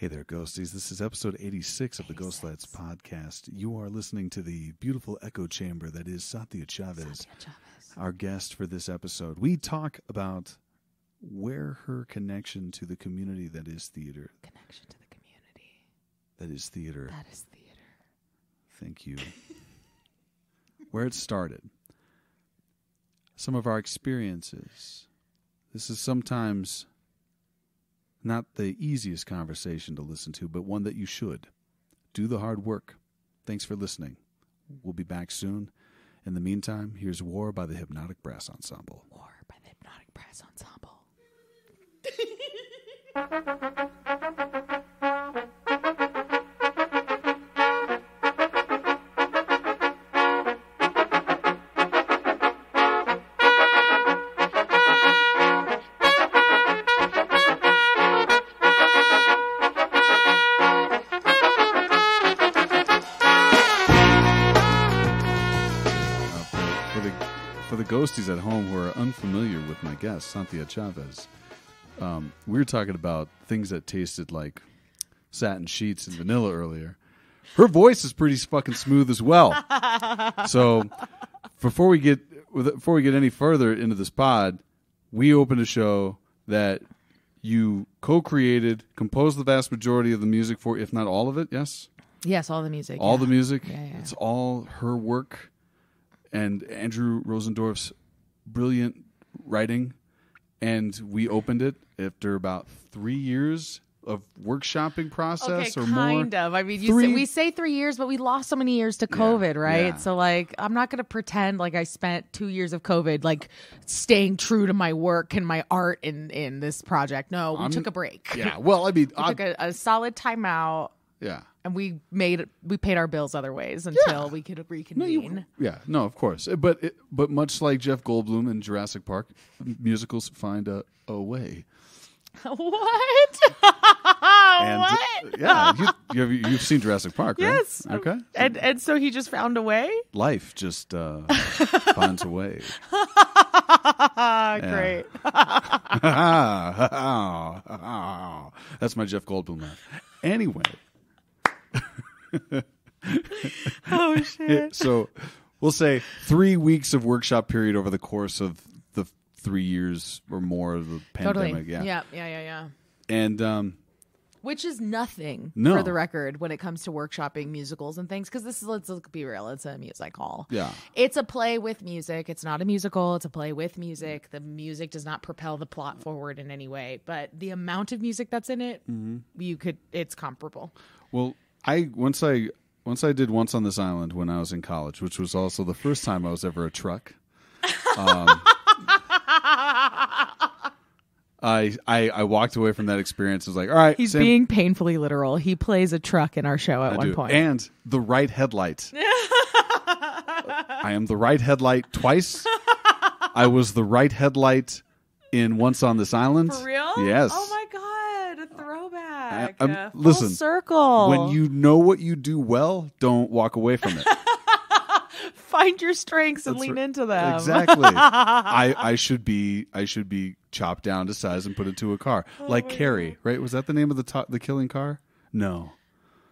Hey there, Ghosties. This is episode 86 of the Ghost Lads podcast. You are listening to the beautiful echo chamber that is Satya Chavez, our guest for this episode. We talk about where her connection to the community that is theater. Connection to the community. That is theater. That is theater. Thank you. Where it started. Some of our experiences. This is sometimes not the easiest conversation to listen to, but one that you should. Do the hard work. Thanks for listening. We'll be back soon. In the meantime, here's War by the Hypnotic Brass Ensemble. War by the Hypnotic Brass Ensemble. Ghosties at home who are unfamiliar with my guest, Satya Chavez. We were talking about things that tasted like satin sheets and vanilla earlier. Her voice is pretty fucking smooth as well. So before we get any further into this pod, we opened a show that you co-created, composed the vast majority of the music for, if not all of it. Yes. Yes, all the music. All the music. Yeah. It's all her work. And Andrew Rosendorf's brilliant writing, and we opened it after about 3 years of workshopping process or more. Kind of. I mean, we say 3 years, but we lost so many years to COVID, right? Yeah. So, like, I'm not going to pretend like I spent 2 years of COVID, like, staying true to my work and my art in this project. No, we took a break. Yeah. Well, I mean, we took a solid timeout. Yeah. And we paid our bills other ways until we could reconvene. No, of course. But much like Jeff Goldblum in Jurassic Park, musicals find a way. What? And, what? Yeah, you've seen Jurassic Park, right? Yes. Okay. And so he just found a way? Life just finds a way. Great. That's my Jeff Goldblum laugh. Anyway. Oh shit. So we'll say 3 weeks of workshop period over the course of the 3 years or more of the pandemic. Totally. Yeah. And which is nothing No. for the record when it comes to workshopping musicals and things, because this is, let's be real, it's a musical. Yeah. It's a play with music. It's not a musical. It's a play with music. The music does not propel the plot forward in any way, but the amount of music that's in it, it's comparable. Well, once I did Once on This Island when I was in college, which was also the first time I was ever a truck. I walked away from that experience. I was like, all right. He's being painfully literal. He plays a truck in our show at one point. And the right headlight. I am the right headlight twice. I was the right headlight in Once on This Island. For real? Yes. Oh my God. A throwback. Listen, full circle. When you know what you do well, don't walk away from it. Find your strengths and lean into them. Exactly. I should be chopped down to size and put into a car, like Carrie. Right? Was that the name of the killing car? No.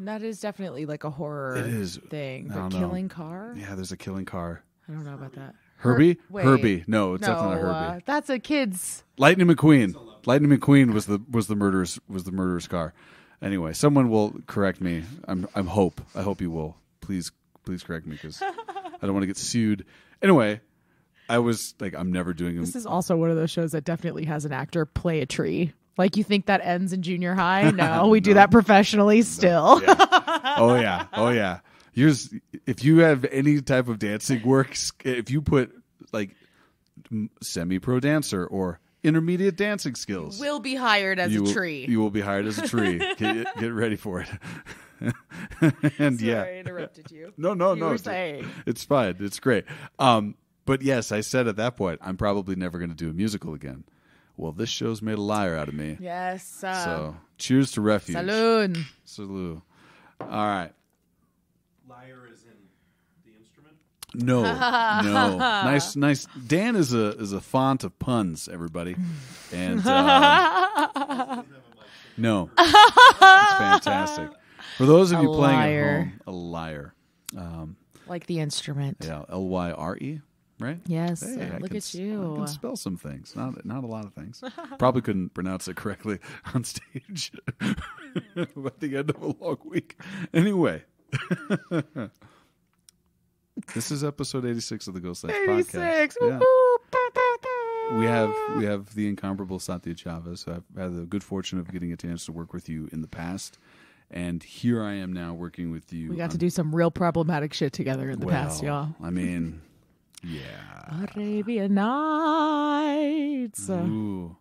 That is definitely like a horror thing. But killing car? Yeah, there's a killing car. I don't know about that. Herbie? Herbie. No, it's definitely not Herbie. That's a kid's. Lightning McQueen. Lightning McQueen was the murderer's car. Anyway, someone will correct me. I hope you will. Please correct me, because I don't want to get sued. Anyway, I was like, I'm never doing it. This is also one of those shows that definitely has an actor play a tree. Like, you think that ends in junior high? No, we do that professionally still. Yeah. Oh yeah. If you have any type of dancing work, if you put like semi-pro dancer or intermediate dancing skills, will be hired as a tree. You will be hired as a tree. Get ready for it. And Sorry, yeah, I interrupted you. No. You were saying. It's fine. It's great. But yes, I said at that point, I'm probably never going to do a musical again. Well, this show's made a liar out of me. Yes. So cheers to refuge. Salud. All right. Liar is in the instrument? No. Nice. Dan is a font of puns, everybody. And No. It's fantastic. For those of you playing liar. at home, a liar. Like the instrument. Yeah, Lyre, right? Yes. Hey, I Look can at you. I can spell some things. Not a lot of things. Probably couldn't pronounce it correctly on stage at the end of a long week. Anyway. This is episode 86 of the Ghost Lights 86. podcast. Yeah. Woo-hoo. We have the incomparable Satya Chavez. I've had the good fortune of getting a chance to work with you in the past. And here I am now working with you. We got to do some real problematic shit together in the past, y'all. I mean, yeah. Arabian Nights. Ooh.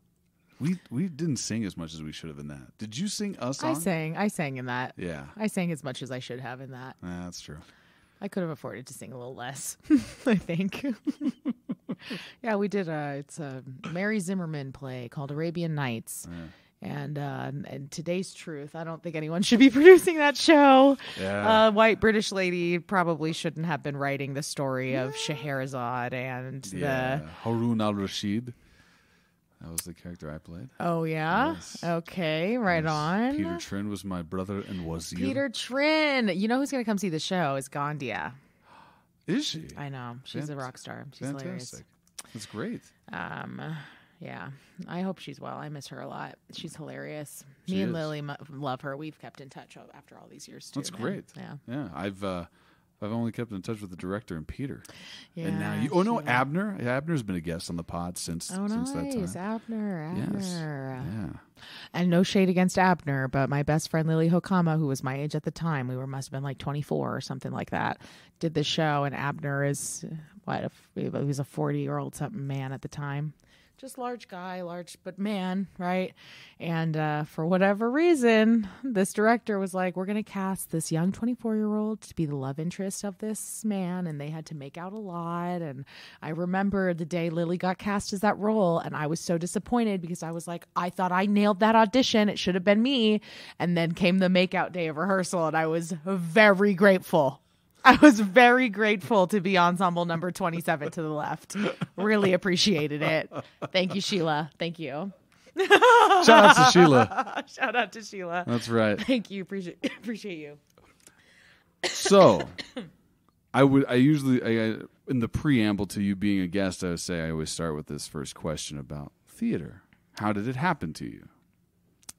We didn't sing as much as we should have in that. Did you sing a song? I sang in that. Yeah. I sang as much as I should have in that. That's true. I could have afforded to sing a little less, I think. Yeah, we did it's a Mary Zimmerman play called Arabian Nights. Yeah. And Today's Truth, I don't think anyone should be producing that show. Yeah. White British lady probably shouldn't have been writing the story of Scheherazade and Harun al-Rashid. That was the character I played. Oh, yeah? Yes. Okay, right Yes. on. Peter Trin was my brother and Wazir. Peter Trin. You know who's going to come see the show is Gandia. Is she? I know. She's a rock star. She's hilarious. Fantastic. That's great. Yeah. I hope she's well. I miss her a lot. She's hilarious. She Me and is. Lily love her. We've kept in touch after all these years, too. That's man. great. Yeah. Yeah. I've only kept in touch with the director and Peter. Yeah. And now you. Oh no, Sheila. Abner. Abner's been a guest on the pod since Oh, since that nice. time. Abner. Yes. Yeah. And no shade against Abner, but my best friend Lily Hokama, who was my age at the time, must have been like 24 or something like that, did the show, and Abner is he was a 40-year-old something man at the time. Just large guy, large but man, right? And for whatever reason, this director was like, we're going to cast this young 24-year-old to be the love interest of this man, and they had to make out a lot. And I remember the day Lily got cast as that role, and I was so disappointed because I was like, I thought I nailed that audition. It should have been me. And then came the makeout day of rehearsal, and I was very grateful. I was very grateful to be ensemble number 27 to the left. Really appreciated it. Thank you, Sheila. Thank you. Shout out to Sheila. Shout out to Sheila. That's right. Thank you. Appreciate you. So, I usually in the preamble to you being a guest, I would say I always start with this first question about theater. How did it happen to you?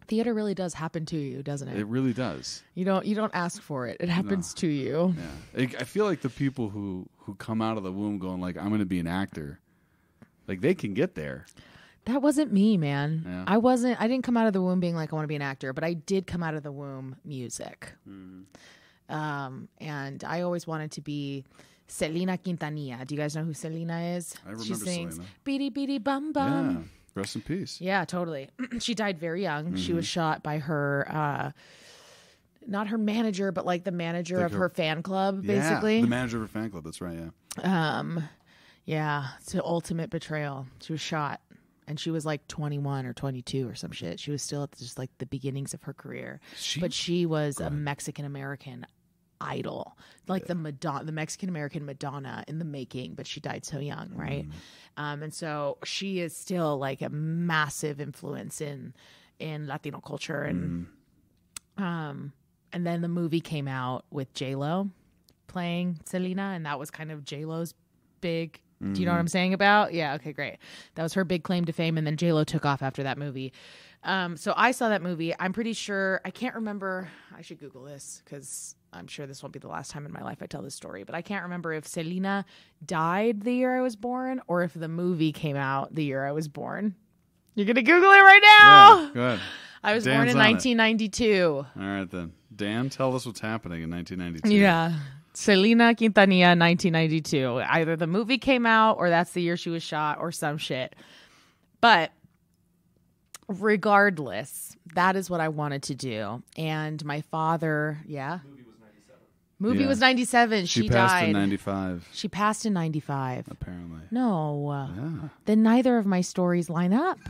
Theater really does happen to you, doesn't it? It really does. You don't ask for it. It happens to you. Yeah. I feel like the people who come out of the womb going like, I'm going to be an actor, like they can get there. That wasn't me, man. Yeah. I didn't come out of the womb being like, I want to be an actor, but I did come out of the womb music. And I always wanted to be Selena Quintanilla. Do you guys know who Selena is? I remember She sings Selena. Beady Beady Bum Bum. Yeah. Rest in peace. Yeah, totally. She died very young. She was shot by her, not her manager, but like the manager Like of her fan club, Yeah, basically. the manager of her fan club. That's right. Yeah. Yeah, it's an ultimate betrayal. She was shot, and she was like 21 or 22 or some shit. She was still at just like the beginnings of her career. But she was a Mexican American idol, like the Mexican American Madonna in the making, but she died so young, right? And so she is still like a massive influence in Latino culture, and then the movie came out with J-Lo playing Selena, and that was kind of J-Lo's big. Do you know what I'm saying about? Yeah, okay, great. That was her big claim to fame, and then J-Lo took off after that movie. So I saw that movie. I'm pretty sure, I can't remember, I should Google this because I'm sure this won't be the last time in my life I tell this story, but I can't remember if Selena died the year I was born or if the movie came out the year I was born. You're going to Google it right now? Yeah, go ahead. I was Dan's born in on it. 1992. All right, then. Dan, tell us what's happening in 1992. Yeah. Selena Quintanilla, 1992. Either the movie came out or that's the year she was shot or some shit. But regardless, that is what I wanted to do. And my father, Movie was 97. She She passed died in 95, She passed in 95. apparently. No. Yeah. Then neither of my stories line up.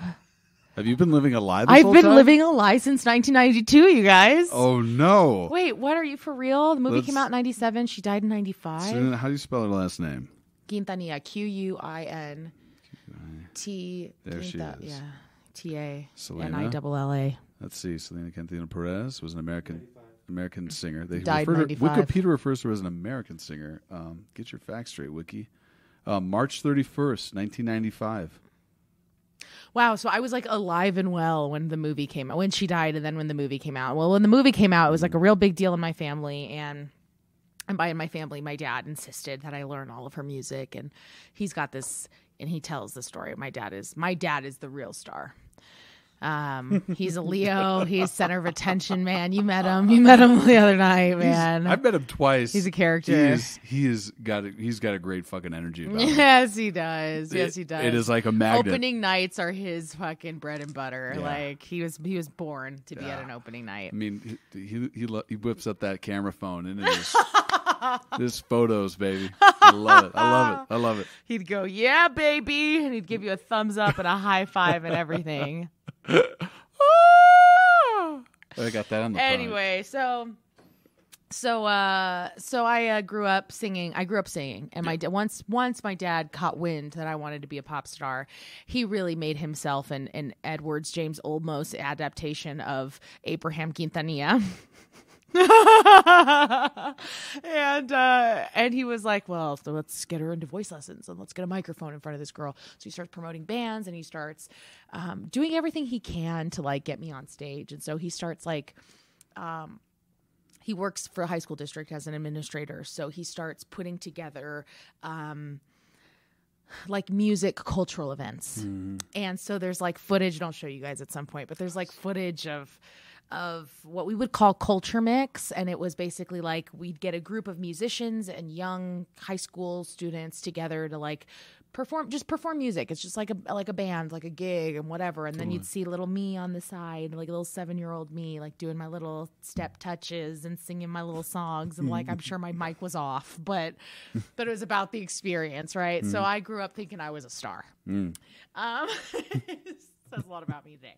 Have you been living a lie this I've whole been time? living a lie since 1992, you guys. Oh, no. Wait, what are you for real? The movie Let's- came out in 97. She died in 95. So, how do you spell her last name? Quintanilla, Quinta. There she is. Yeah, T-A-N-I-double-L-A. Let's see. Selena Quintanilla Perez was an American singer. They Died refer to, 95. Wikipedia refers to her as an American singer. Get your facts straight, Wiki. March 31st, 1995. Wow, so I was like alive and well when the movie came out, when she died, and then when the movie came out. Well, when the movie came out, it was like a real big deal in my family, and by my family, my dad insisted that I learn all of her music, and he's got this, and he tells the story. My dad is the real star. He's a Leo. He's center of attention, man. You met him the other night, man. I've met him twice. He's a character. He's got a great fucking energy about him. Yes, he does. Yes, he does. It is like a magnet. Opening nights are his fucking bread and butter. Yeah. Like he was born to be at an opening night. I mean, he whips up that camera phone and it is this photos, baby. I love it. He'd go, "Yeah, baby," and he'd give you a thumbs up and a high five and everything. I got that on the phone. Anyway, so I grew up singing. And my once my dad caught wind that I wanted to be a pop star, he really made himself an Edwards James Olmos adaptation of Abraham Quintanilla. and he was like, well, so let's get her into voice lessons and let's get a microphone in front of this girl. So he starts promoting bands and he starts doing everything he can to like get me on stage. And so he starts like he works for a high school district as an administrator. So he starts putting together like music cultural events. And so there's like footage, and I'll show you guys at some point, but there's like footage of what we would call culture mix. And it was basically like we'd get a group of musicians and young high school students together to like perform music. It's just like a band, like a gig and whatever. And then you'd see little me on the side, like a little 7-year-old me, like doing my little step touches and singing my little songs. And like, I'm sure my mic was off, but it was about the experience. Right. So I grew up thinking I was a star. Says a lot about me today.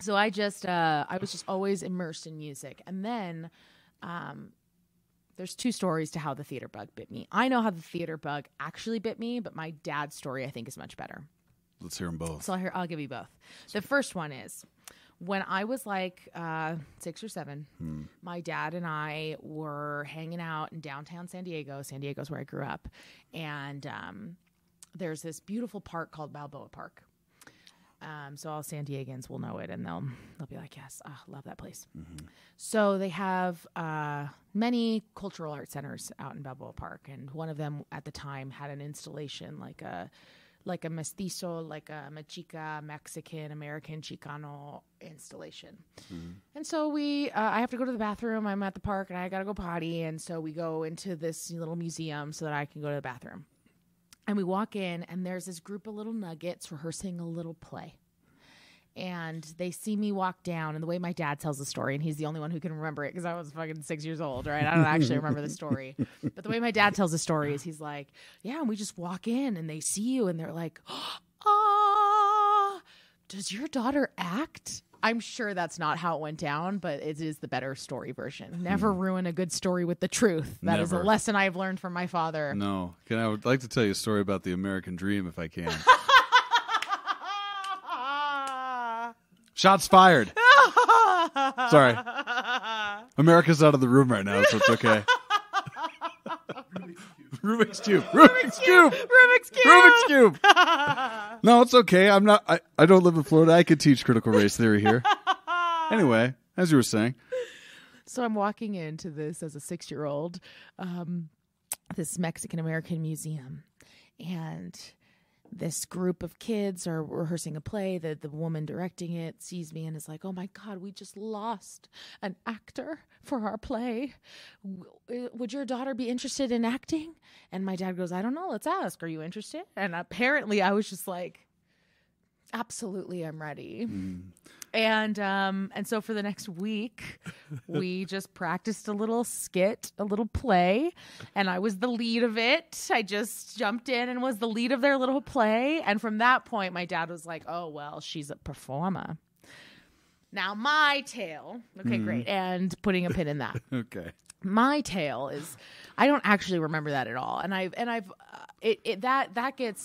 So I was just always immersed in music. And then there's two stories to how the theater bug bit me. I know how the theater bug actually bit me, but my dad's story I think is much better. Let's hear them both. So I'll give you both. The first one is when I was like 6 or 7, my dad and I were hanging out in downtown San Diego. San Diego's where I grew up. And there's this beautiful park called Balboa Park. So all San Diegans will know it, and they'll be like, yes, love that place. So they have many cultural art centers out in Balboa Park, and one of them at the time had an installation like a mestizo, like a Mexica, Mexican, American, Chicano installation. And so I have to go to the bathroom. I'm at the park, and I got to go potty, and so we go into this little museum so that I can go to the bathroom. And we walk in, and there's this group of little nuggets rehearsing a little play. And they see me walk down, and the way my dad tells the story, and he's the only one who can remember it because I was fucking 6 years old, right? I don't actually remember the story. But the way my dad tells the story is he's like, yeah, and we just walk in, and they see you, and they're like, does your daughter act? I'm sure that's not how it went down, but it is the better story version. Never ruin a good story with the truth. That is a lesson I've learned from my father. No. I would like to tell you a story about the American dream if I can. Shots fired. Sorry. America's out of the room right now, so it's okay. Rubik's Cube. No, it's okay. I don't live in Florida. I could teach critical race theory here. Anyway, as you were saying. So I'm walking into this as a 6-year-old, this Mexican-American museum. And this group of kids are rehearsing a play. The woman directing it sees me and is like, oh my God, we just lost an actor for our play. Would your daughter be interested in acting? And my dad goes, I don't know. Let's ask. Are you interested? And apparently I was just like, absolutely, I'm ready. And so for the next week, we just practiced a little skit, a little play, and I was the lead of it. I just jumped in and was the lead of their little play. And from that point, my dad was like, oh, well, she's a performer. Now my tale, okay, great, and putting a pin in that. Okay. My tale is, I don't actually remember that at all, and I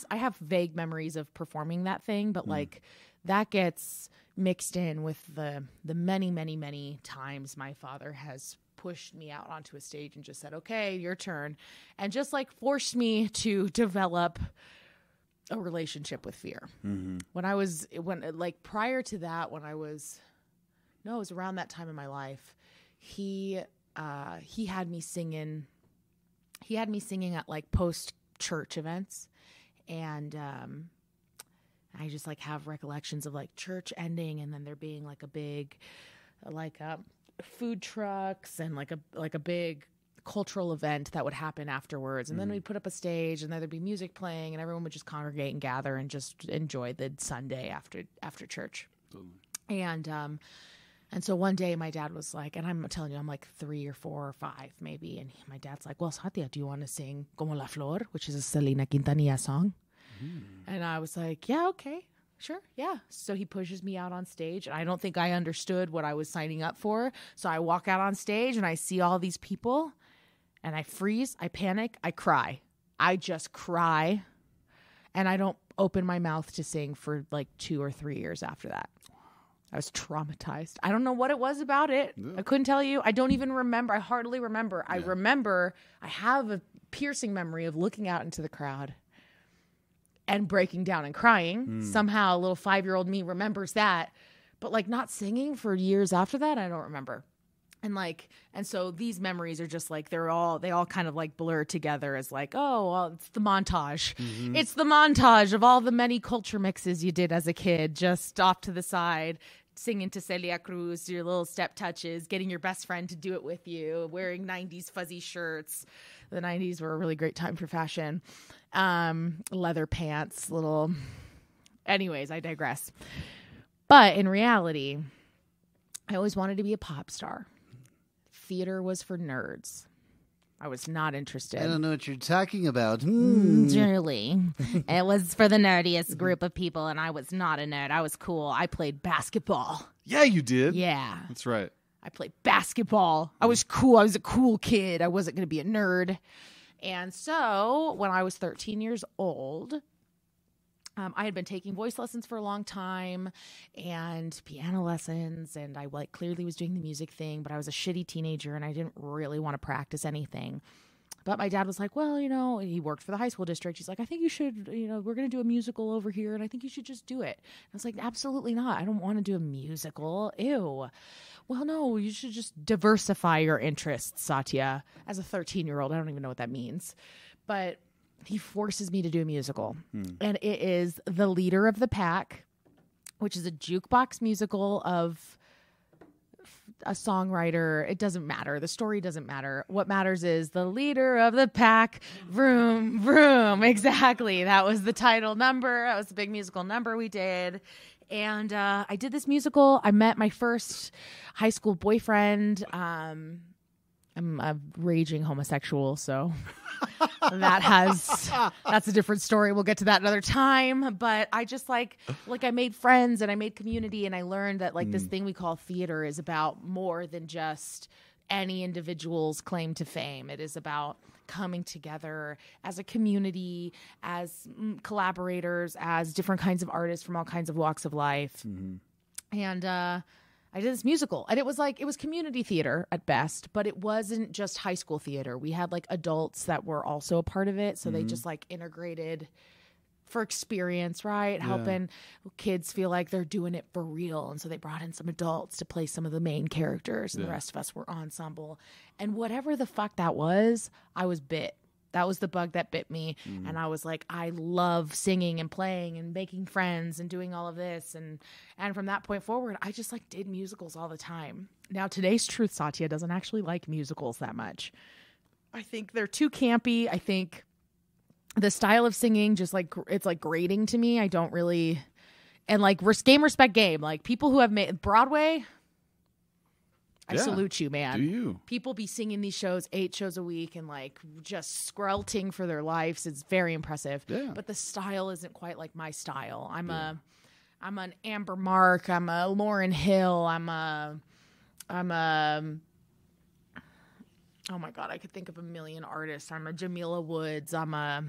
have vague memories of performing that thing, but like that gets mixed in with the many, many, many times my father has pushed me out onto a stage and just said, okay, your turn. And just like forced me to develop a relationship with fear. Prior to that, it was around that time in my life, he had me singing at like post church events. And, I just like have recollections of like church ending and then there being like a big, food trucks and like a big cultural event that would happen afterwards. And then we'd put up a stage and then there'd be music playing and everyone would just congregate and gather and just enjoy the Sunday after church. Totally. And so one day my dad was like, and I'm telling you, I'm like 3 or 4 or 5 maybe. And my dad's like, well, Satya, do you want to sing Como la Flor, which is a Selena Quintanilla song? And I was like, yeah, okay, sure, yeah. So he pushes me out on stage. And I don't think I understood what I was signing up for. So I walk out on stage and I see all these people and I freeze, I panic, I cry. I just cry. And I don't open my mouth to sing for like 2 or 3 years after that. I was traumatized. I don't know what it was about it. Yeah. I couldn't tell you. I don't even remember. I hardly remember. Yeah. I have a piercing memory of looking out into the crowd and breaking down and crying. Somehow a little 5-year-old me remembers that. But like not singing for years after that, I don't remember. And so these memories are just like, they all kind of like blur together as like, oh, well, it's the montage. Mm-hmm. It's the montage of all the many culture mixes you did as a kid, just off to the side, singing to Celia Cruz, your little step touches, getting your best friend to do it with you, wearing 90s fuzzy shirts. The 90s were a really great time for fashion. Leather pants, anyways, I digress. But in reality, I always wanted to be a pop star. Theater was for nerds. I was not interested. I don't know what you're talking about. Truly. It was for the nerdiest group of people, and I was not a nerd. I was cool. I played basketball. Yeah, you did. Yeah. That's right. I played basketball. I was cool. I was a cool kid. I wasn't going to be a nerd. And so when I was 13 years old, I had been taking voice lessons for a long time and piano lessons, and I clearly was doing the music thing, but I was a shitty teenager and I didn't really want to practice anything. But my dad was like, well, he worked for the high school district. He's like, I think you should, we're going to do a musical over here, and I think you should just do it. And I was like, absolutely not. I don't want to do a musical. Ew. Well, no, you should just diversify your interests, Satya. As a 13-year-old, I don't even know what that means. But he forces me to do a musical. And it is The Leader of the Pack, which is a jukebox musical of a songwriter. It doesn't matter. The story doesn't matter. What matters is the leader of the pack. Vroom, vroom. Exactly. That was the title number. That was the big musical number we did. And I did this musical. I met my first high school boyfriend. I'm a raging homosexual, so that's a different story. We'll get to that another time. But I just like I made friends and I made community, and I learned that this thing we call theater is about more than just any individual's claim to fame. It is about coming together as a community, as collaborators, as different kinds of artists from all kinds of walks of life. And I did this musical, and it was community theater at best, but it wasn't just high school theater. We had adults that were also a part of it. So they just integrated for experience, right? Yeah. Helping kids feel like they're doing it for real. And so they brought in some adults to play some of the main characters, and the rest of us were ensemble. And whatever the fuck that was, I was bit. That was the bug that bit me. And I was like, I love singing and playing and making friends and doing all of this. And from that point forward, I just did musicals all the time. Now, today's truth, Satya doesn't actually like musicals that much. I think they're too campy. I think the style of singing just it's grating to me. I don't really, and game, respect, game. People who have made Broadway, I salute you, man. Do you? People be singing these shows 8 shows a week and just skrelting for their lives. It's very impressive. Yeah. But the style isn't quite like my style. I'm an Amber Mark. I'm a Lauryn Hill. I'm a oh my God, I could think of a million artists. I'm a Jamila Woods. I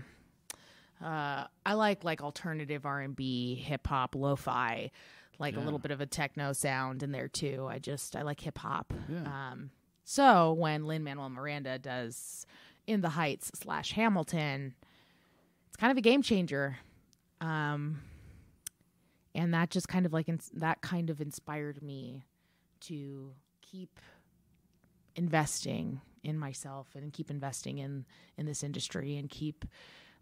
like alternative R&B, hip hop, lo-fi. like a Yeah. little bit of a techno sound in there too. I like hip hop. Yeah. So when Lin-Manuel Miranda does In the Heights / Hamilton, it's kind of a game changer. And that just kind of like that kind of inspired me to keep investing in myself and keep investing in this industry and keep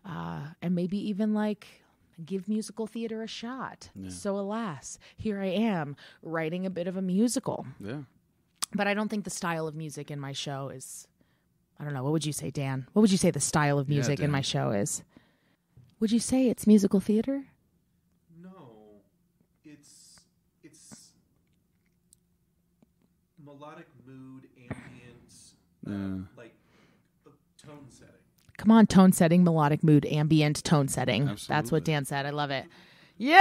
and maybe even like give musical theater a shot. Yeah. So alas, here I am writing a bit of a musical. Yeah. But I don't think the style of music in my show is, I don't know, what would you say, Dan? What would you say the style of music in Dan. my show is? Would you say it's musical theater? No, it's melodic mood, ambient, like tone setting. Come on, tone setting, melodic mood, ambient tone setting. That's Absolutely. what Dan said. I love it. Yeah.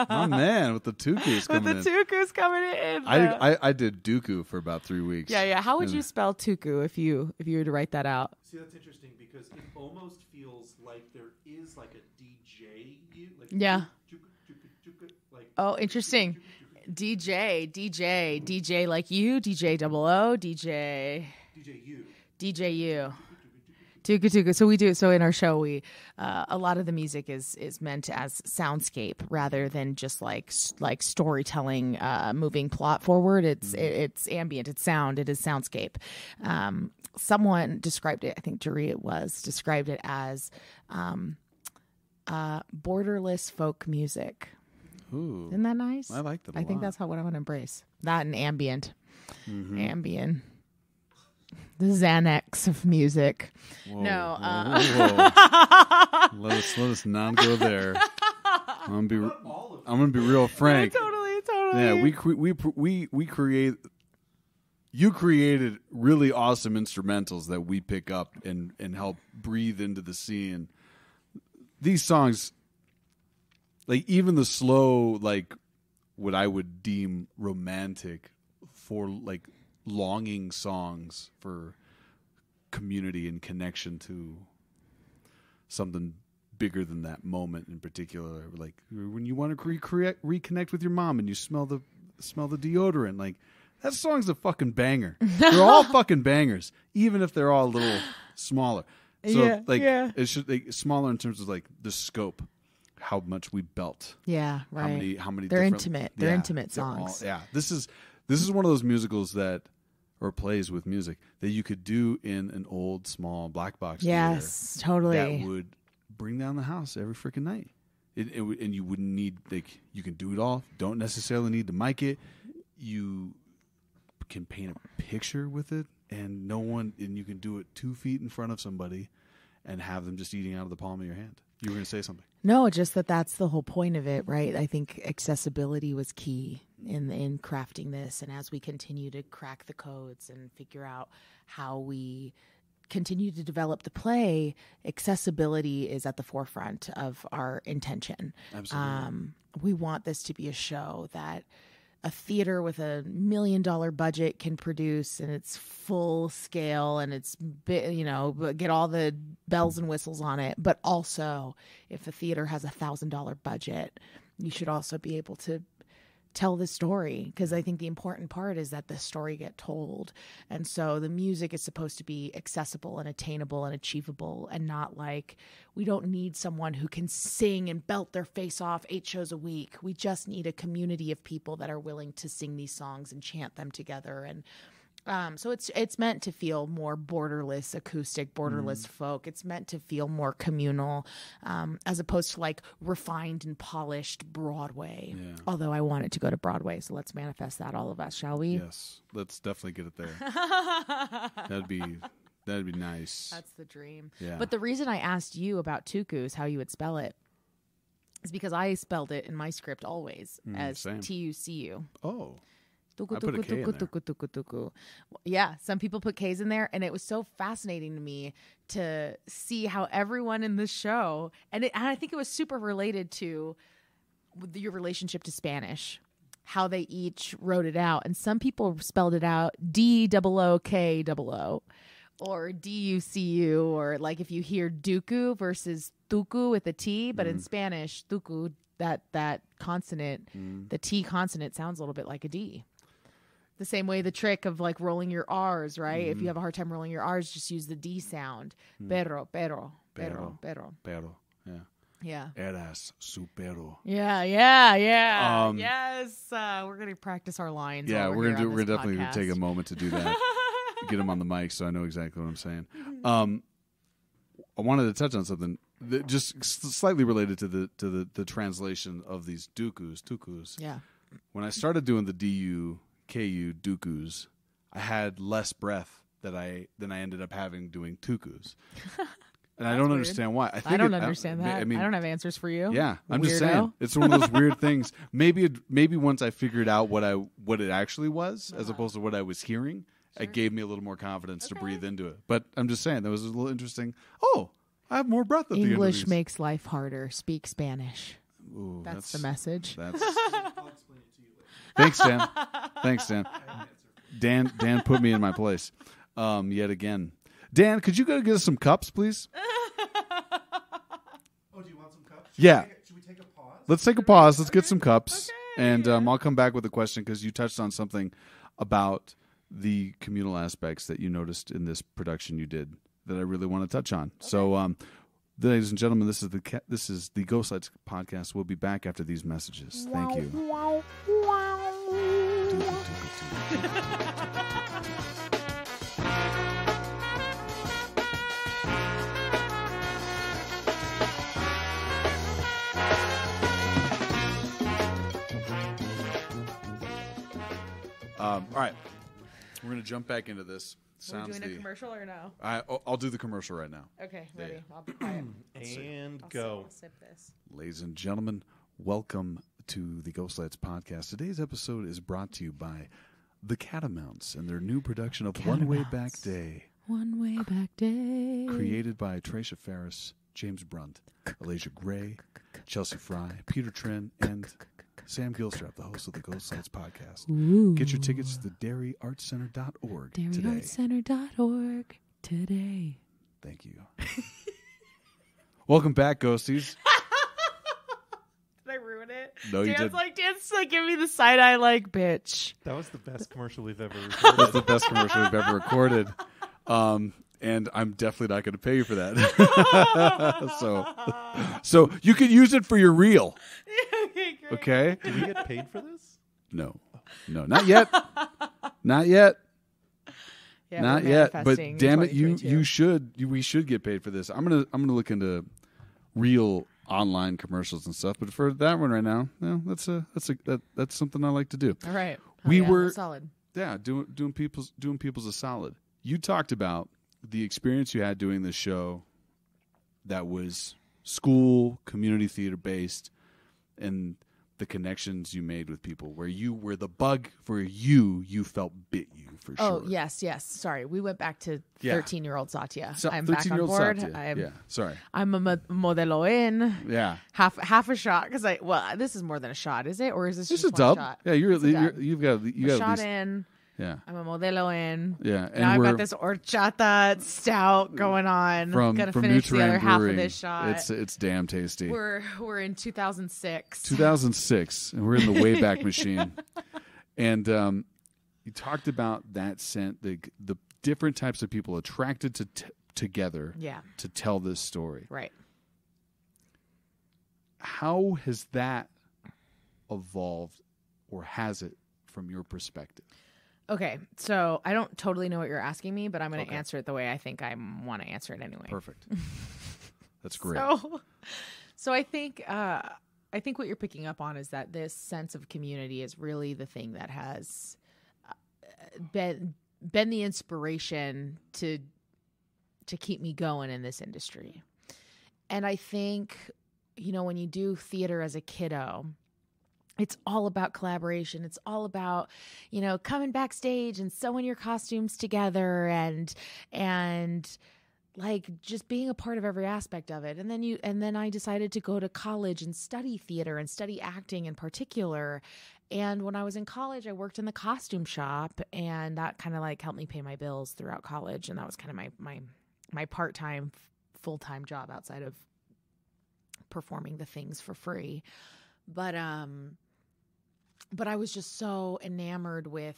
My man with the tukus coming With the in. tuku's coming in. I did Dooku for about 3 weeks. Yeah. How would And you spell tuku if you were to write that out? See, that's interesting because it almost feels like there is like a DJ, Yeah. Like Oh, interesting. DJ like you, DJ double O, DJ DJU. Tuku. So we do. So in our show, we a lot of the music is meant as soundscape rather than just like storytelling, moving plot forward. It's ambient. It's sound. It is soundscape. Someone described it. I think Jerry described it as borderless folk music. Ooh, Isn't that nice? I like that a I think lot. that's what I want to embrace. That and ambient. Mm-hmm. Ambient. The Xanax of music. Whoa, No, whoa. Let us not go there. I'm gonna be real frank. Totally. Yeah, we create. You created really awesome instrumentals that we pick up and help breathe into the scene. These songs, like even the slow, like what I would deem romantic, for like longing songs for community and connection to something bigger than that moment in particular. Like when you want to reconnect with your mom and you smell the deodorant, like that song's a fucking banger. They're all fucking bangers, even if they're all a little smaller. So it should smaller in terms of like the scope, how much we belt. Yeah, right. How many They're different- intimate. They're yeah, intimate they're all- songs. This is one of those musicals or plays with music that you could do in an old small black box Yes, theater totally. that would bring down the house every freaking night. And you wouldn't need, like, you can do it all. Don't necessarily need to mic it. You can paint a picture with it, and you can do it 2 feet in front of somebody and have them just eating out of the palm of your hand. You were going to say something. No, just that's the whole point of it, right? I think accessibility was key in crafting this, and as we continue to crack the codes and figure out how we continue to develop the play, accessibility is at the forefront of our intention. Absolutely. We want this to be a show that a theater with $1 million budget can produce, and it's full scale, and it's get all the bells and whistles on it. But also, if a theater has $1,000 budget, you should also be able to tell the story, because I think the important part is that the story get told. And so the music is supposed to be accessible and attainable and achievable, and not like, we don't need someone who can sing and belt their face off 8 shows a week. We just need a community of people that are willing to sing these songs and chant them together. And so it's meant to feel more borderless acoustic, borderless folk. It's meant to feel more communal, as opposed to like refined and polished Broadway. Yeah. Although I want it to go to Broadway, so let's manifest that, all of us, shall we? Yes, let's definitely get it there. That'd be nice. That's the dream. Yeah. But the reason I asked you about tukus, how you would spell it, is because I spelled it in my script always as same. TUCU. Oh, Tuku, I put a tuku, K in tuku, there. tuku, tuku, tuku. Yeah, some people put K's in there, and it was so fascinating to me to see how everyone in this show, and I think it was super related to your relationship to Spanish, how they each wrote it out. And some people spelled it out DOOKOO, or DUCU, or like if you hear duku versus tuku with a T, but in Spanish, tuku, that consonant, the T consonant sounds a little bit like a D. The same way the trick of like rolling your R's, right? If you have a hard time rolling your R's, just use the D sound. Pero. Yeah. Yeah. Eras su perro. Yeah. Yes. We're going to practice our lines. Yeah, while we're here on we're this definitely going to podcast. take a moment to do that. Get him on the mic so I know exactly what I'm saying. I wanted to touch on something that just slightly related to the translation of these tukus. Yeah. When I started doing the DUKU dukus, I had less breath than I ended up having doing tukus. And I don't understand why. I don't understand that. I mean, I don't have answers for you. yeah, I'm Weirdo. just saying it's one of those weird things. Maybe once I figured out what it actually was, as opposed to what I was hearing, it gave me a little more confidence to breathe into it. But I'm just saying that was a little interesting. Oh, I have more breath at the end of English these. makes life harder. Speak Spanish. Ooh, That's the message. That's I'll explain it to you later. thanks, Dan. Thanks, Dan. I have an answer. Dan put me in my place. Yet again, Dan, could you go get us some cups, please? Oh, do you want some cups? Yeah. Should we take a pause? Let's take a pause. Let's get some cups, and I'll come back with a question because you touched on something about the communal aspects that you noticed in this production you did that I really want to touch on. Okay. So, ladies and gentlemen, this is the Ghost Lights podcast. We'll be back after these messages. Thank you. All right, we're gonna jump back into this. Are we doing a commercial or no? I'll do the commercial right now. Okay, ready. Yeah. I'll be quiet. And I'll go. sip this. Ladies and gentlemen, welcome to the Ghost Lights podcast. Today's episode is brought to you by the Catamounts and their new production of One Way Back Day. One Way Back Day. Created by Tracia Ferris, James Brunt, Alasia Gray, Chelsea Fry, Peter Trin, and Sam Gilstrap, the host of the Ghost Lights podcast. Ooh. Get your tickets to dairyartcenter.org today. dairyartcenter.org today. Thank you. Welcome back, Ghosties. Did I ruin it? No, you Dan's didn't. Dan's like giving me the side eye like, bitch. That was the best commercial we've ever That's recorded. the best commercial we've ever recorded. And I'm definitely not going to pay you for that. So you can use it for your reel. Okay, great. Okay? Do we get paid for this? No, not yet. Not yet. Yeah, Not we're yet. But manifesting in damn it, 2022. we should get paid for this. I'm gonna look into real online commercials and stuff. But for that one right now, that's something I like to do. All right. We yeah, were- that's solid. Yeah, doing people's a solid. You talked about the experience you had doing this show that was school, community theater based, and the connections you made with people where the bug for you felt bit you for sure. Oh, yes. Sorry. We went back to Yeah. 13-year-old Satya. So, I'm back on 13-year-old board. Satya. Sorry. I'm a modelo in. Yeah. Half a shot because this is more than a shot, is it? Or is this It's just a dub. one shot? Yeah, It's a dub. you've got A at shot least, in. yeah. I'm a modelo in. Yeah, and Now I've we're got this horchata stout going on. from Gonna New finish the other Terrain half of Brewing. this shot. It's damn tasty. We're in 2006. 2006, and we're in the Wayback Machine. And you talked about that scent, the different types of people attracted together Yeah. to tell this story. Right. How has that evolved, or has it, from your perspective? Okay, so I don't totally know what you're asking me, but I'm going to Okay. answer it the way I think I want to answer it anyway. Perfect. That's great. So I think what you're picking up on is that this sense of community is really the thing that has been the inspiration to keep me going in this industry. And I think, when you do theater as a kiddo, it's all about collaboration. It's all about, coming backstage and sewing your costumes together and like just being a part of every aspect of it. And then I decided to go to college and study theater and study acting in particular. And when I was in college, I worked in the costume shop, and that kind of like helped me pay my bills throughout college. And that was kind of my part-time, full-time job outside of performing the things for free. But I was just so enamored with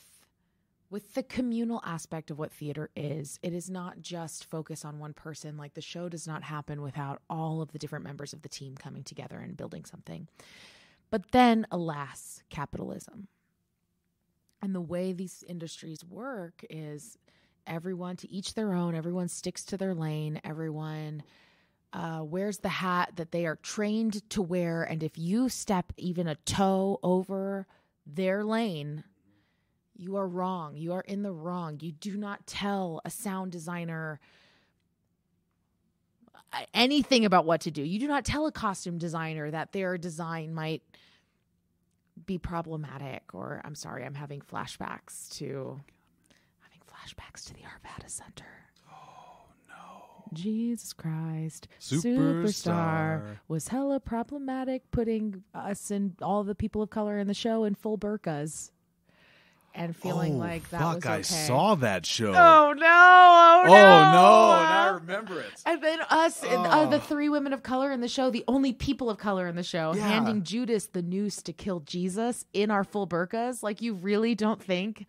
the communal aspect of what theater is. It is not just focus on one person. Like, the show does not happen without all of the different members of the team coming together and building something. But then, alas, capitalism. And the way these industries work is everyone to each their own. Everyone sticks to their lane. Everyone wears the hat that they are trained to wear. And if you step even a toe over their lane, you are wrong. You are in the wrong. You do not tell a sound designer anything about what to do. You do not tell a costume designer that their design might be problematic. Or, I'm sorry, I'm having flashbacks to the Arvada Center. Oh, no. Jesus Christ. Superstar was hella problematic, putting us and all the people of color in the show in full burqas. And feeling like that was okay. I saw that show. Oh, no. Oh, no. Now I remember it. And then us, the three women of color in the show, the only people of color in the show, handing Judas the noose to kill Jesus in our full burqas. Like, you really don't think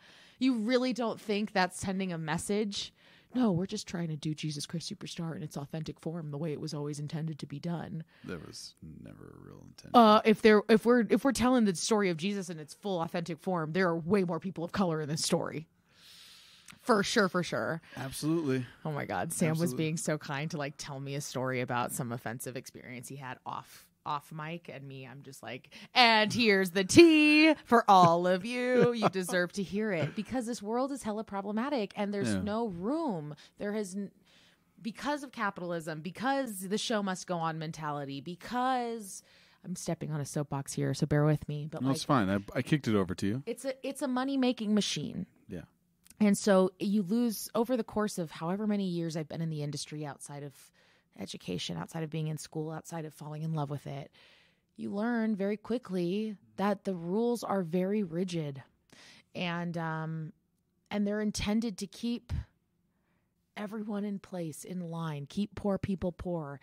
that's sending a message? No, we're just trying to do Jesus Christ Superstar in its authentic form, the way it was always intended to be done. There was never a real intent. If we're telling the story of Jesus in its full authentic form, there are way more people of color in this story. For sure. Absolutely. Oh my God. Sam was being so kind to like tell me a story about some offensive experience he had off mic, and me, I'm just like, and here's the tea for all of you. You deserve to hear it, because this world is hella problematic, and there's no room. Because of capitalism, because the show must go on mentality, because I'm stepping on a soapbox here, so bear with me. But it's fine. I kicked it over to you. It's a money-making machine. Yeah. And so you lose, over the course of however many years I've been in the industry, outside of education, outside of being in school, outside of falling in love with it, you learn very quickly that the rules are very rigid, and they're intended to keep everyone in place, in line, keep poor people poor.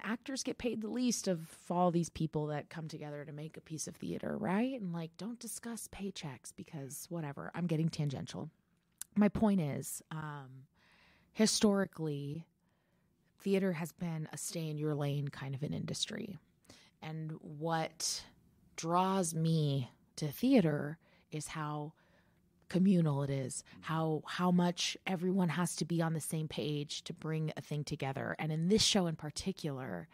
Actors get paid the least of all these people that come together to make a piece of theater, right? And like, don't discuss paychecks, because whatever. I'm getting tangential. My point is, historically, theater has been a stay in your lane kind of an industry. And what draws me to theater is how communal it is, how much everyone has to be on the same page to bring a thing together. And in this show in particular,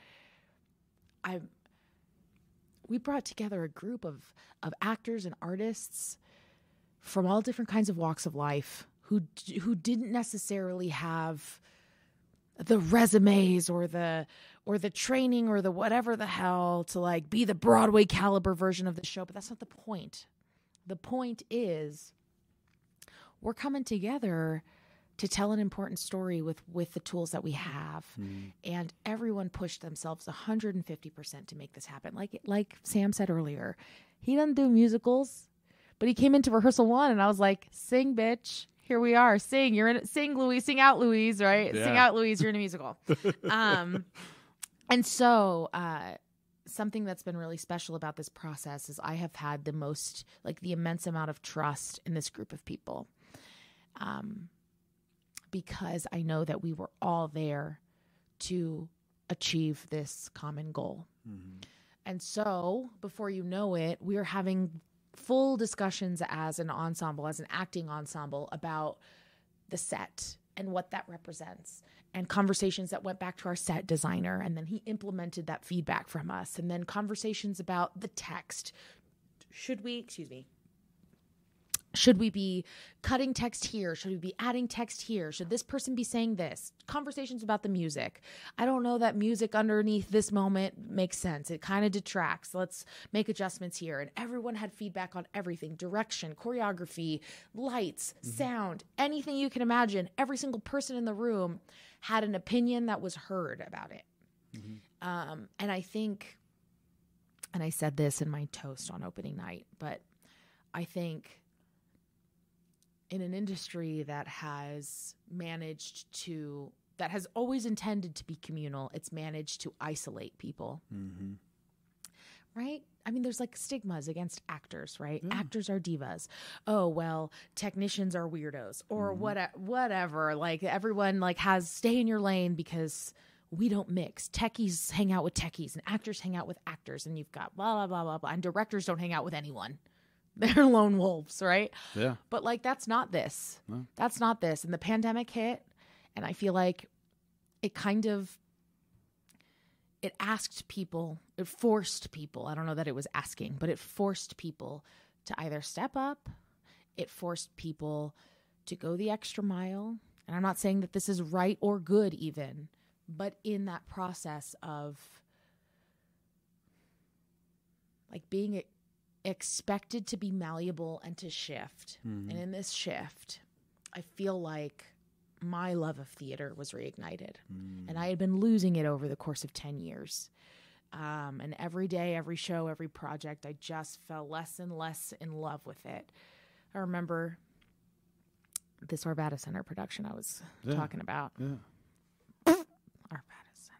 we brought together a group of actors and artists from all different kinds of walks of life, who didn't necessarily have the resumes or the training or the whatever the hell to like be the Broadway caliber version of the show. But that's not the point. The point is, we're coming together to tell an important story with the tools that we have. And everyone pushed themselves 150% to make this happen. Like Sam said earlier, he doesn't do musicals, but he came into rehearsal one and I was like, sing, bitch. Here we are. Sing. You're in it. Sing, Louise. Sing out, Louise. Right? Yeah. Sing out, Louise. You're in a musical. And so something that's been really special about this process is I have had the immense amount of trust in this group of people, because I know that we were all there to achieve this common goal. Mm-hmm. And so before you know it, we are having full discussions as an ensemble, as an acting ensemble, about the set and what that represents, and conversations that went back to our set designer, and then he implemented that feedback from us, and then conversations about the text. Should we Should we be cutting text here? Should we be adding text here? Should this person be saying this? Conversations about the music. I don't know that music underneath this moment makes sense. It kind of detracts. Let's make adjustments here. And everyone had feedback on everything: direction, choreography, lights, sound, anything you can imagine. Every single person in the room had an opinion that was heard about it. And I think, and I said this in my toast on opening night, but I think in an industry that has always intended to be communal, it's managed to isolate people. Right? I mean, there's like stigmas against actors, right? Actors are divas. Oh, well, technicians are weirdos or whatever. Like everyone like has stay in your lane because we don't mix. Techies hang out with techies and actors hang out with actors, and you've got blah, blah, blah, blah, blah. And directors don't hang out with anyone. They're lone wolves, right? Yeah. But like, that's not this. No. That's not this. And the pandemic hit, and I feel like it asked people, it forced people. I don't know that it was asking, but it forced people to either step up. It forced people to go the extra mile. And I'm not saying that this is right or good even, but in that process of like being expected to be malleable and to shift. And in this shift, I feel like my love of theater was reignited. And I had been losing it over the course of 10 years. And every day, every show, every project, I just fell less and less in love with it. I remember this Arvada Center production I was talking about. Arvada Center.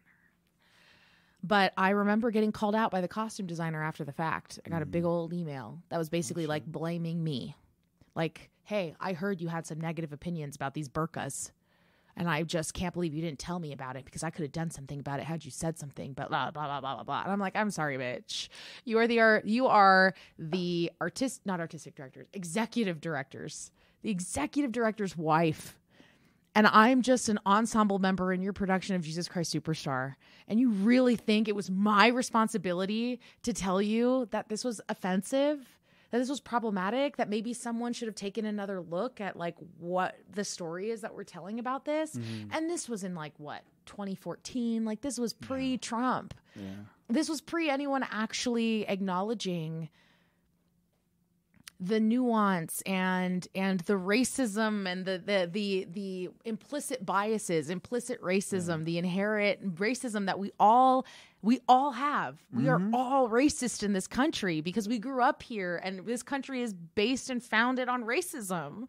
But I remember getting called out by the costume designer after the fact. I got a big old email that was basically like blaming me. Like, hey, I heard you had some negative opinions about these burqas, and I just can't believe you didn't tell me about it because I could have done something about it had you said something, but blah, blah, blah, blah, blah, blah. And I'm like, I'm sorry, bitch. You are the executive directors, the executive director's wife. And I'm just an ensemble member in your production of Jesus Christ Superstar. And you really think it was my responsibility to tell you that this was offensive, that this was problematic, that maybe someone should have taken another look at like what the story is that we're telling about this. And this was in like what, 2014? Like this was pre-Trump. This was pre anyone actually acknowledging the nuance and the racism and the implicit biases, implicit racism, the inherent racism that we all have. We are all racist in this country because we grew up here, and this country is based and founded on racism.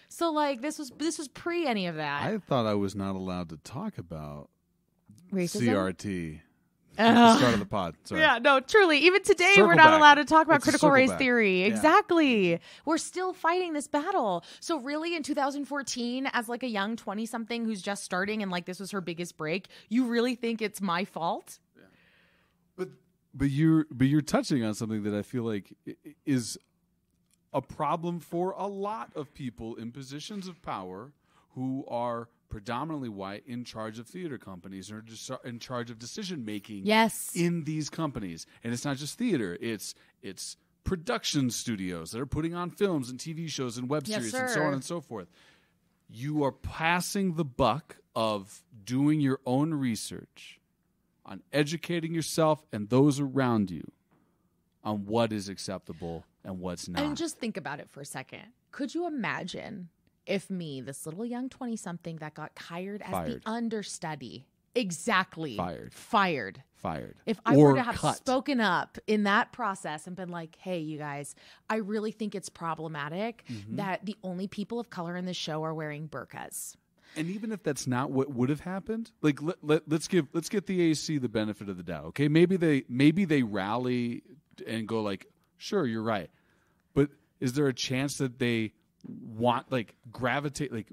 So like this was pre any of that. I thought I was not allowed to talk about racism? CRT. At the start of the pod. Sorry. Yeah, no, truly. Even today, we're not allowed to talk about critical race theory. Exactly. We're still fighting this battle. So really, in 2014, as like a young 20-something who's just starting and like this was her biggest break, you really think it's my fault? Yeah. But you're touching on something that I feel like is a problem for a lot of people in positions of power who are predominantly white, in charge of theater companies or just in charge of decision making in these companies. And it's not just theater, it's production studios that are putting on films and TV shows and web series and so on and so forth. You are passing the buck of doing your own research on educating yourself and those around you on what is acceptable and what's not. And just think about it for a second. Could you imagine if me, this little young 20-something that got hired as the understudy, fired. If I were to have spoken up in that process and been like, hey, you guys, I really think it's problematic that the only people of color in this show are wearing burqas. And even if that's not what would have happened, like let's get the AC the benefit of the doubt. Okay, maybe they rally and go like, sure, you're right, but is there a chance that they want like gravitate? Like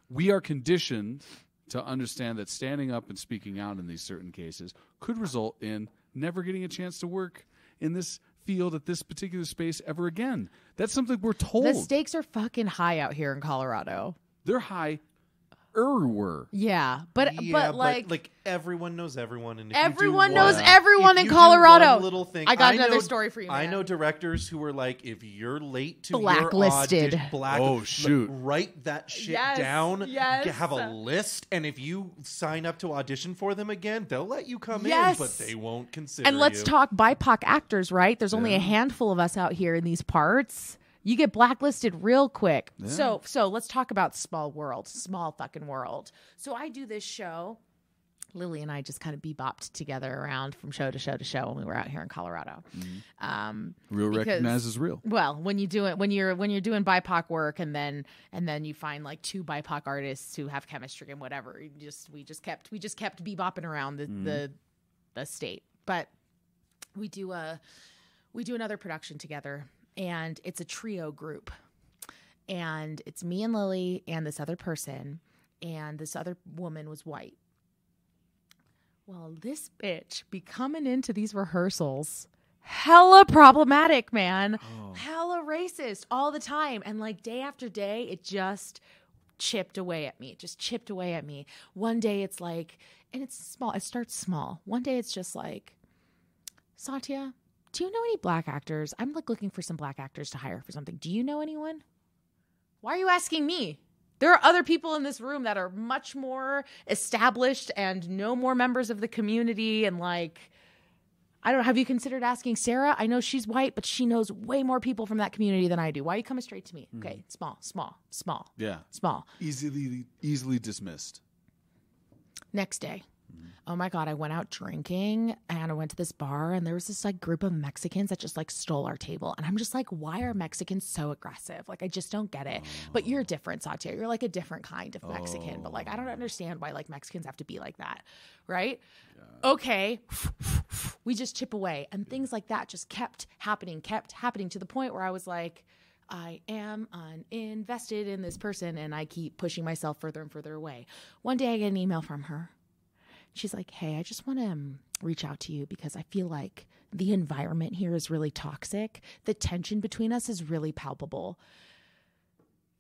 we are conditioned to understand that standing up and speaking out in these certain cases could result in never getting a chance to work in this field at this particular space ever again. That's something we're told. The stakes are fucking high out here in Colorado. They're high were. Yeah, but like everyone knows everyone, and if everyone you do knows one- everyone if in you do Colorado. one little thing, I got know- another story for you. I man. know directors who are like, if you're late to Blacklisted. your audition, Oh, shoot. write that shit Yes, down. yes. Have a list, and if you sign up to audition for them again, they'll let you come Yes. in, but they won't consider. And let's you. talk BIPOC actors, right? There's only a Yeah. handful of us out here in these parts. You get blacklisted real quick. Yeah. So let's talk about small fucking world. So I do this show. Lily and I just kind of bebopped together around from show to show to show when we were out here in Colorado. Real Because- recognizes real. Well, when you do it, when you're doing BIPOC work, and then you find like two BIPOC artists who have chemistry and whatever. We just kept bebopping around the state. But we do another production together, and it's a trio group, and it's me and Lily and this other person, and this other woman was white. Well, this bitch be coming into these rehearsals hella problematic, man. Hella racist all the time. And like day after day, it just chipped away at me. It just chipped away at me. One day it's like, and it's small. It starts small. One day it's just like, Satya, do you know any black actors? I'm like looking for some black actors to hire for something. Do you know anyone? Why are you asking me? There are other people in this room that are much more established and know more members of the community. And like, I don't know. Have you considered asking Sarah? I know she's white, but she knows way more people from that community than I do. Why are you coming straight to me? Okay. Small. Yeah. Small. Easily dismissed. Next day. Oh my God, I went out drinking and I went to this bar, and there was this like group of Mexicans that just like stole our table. And I'm just like, why are Mexicans so aggressive? Like, I just don't get it. But you're different, Satya. You're like a different kind of Mexican. But like, I don't understand why like Mexicans have to be like that. Right? Yeah. Okay. We just chip away. And things like that just kept happening to the point where I was like, I am uninvested in this person, and I keep pushing myself further and further away. One day I get an email from her. She's like, hey, I just want to reach out to you because I feel like the environment here is really toxic. The tension between us is really palpable.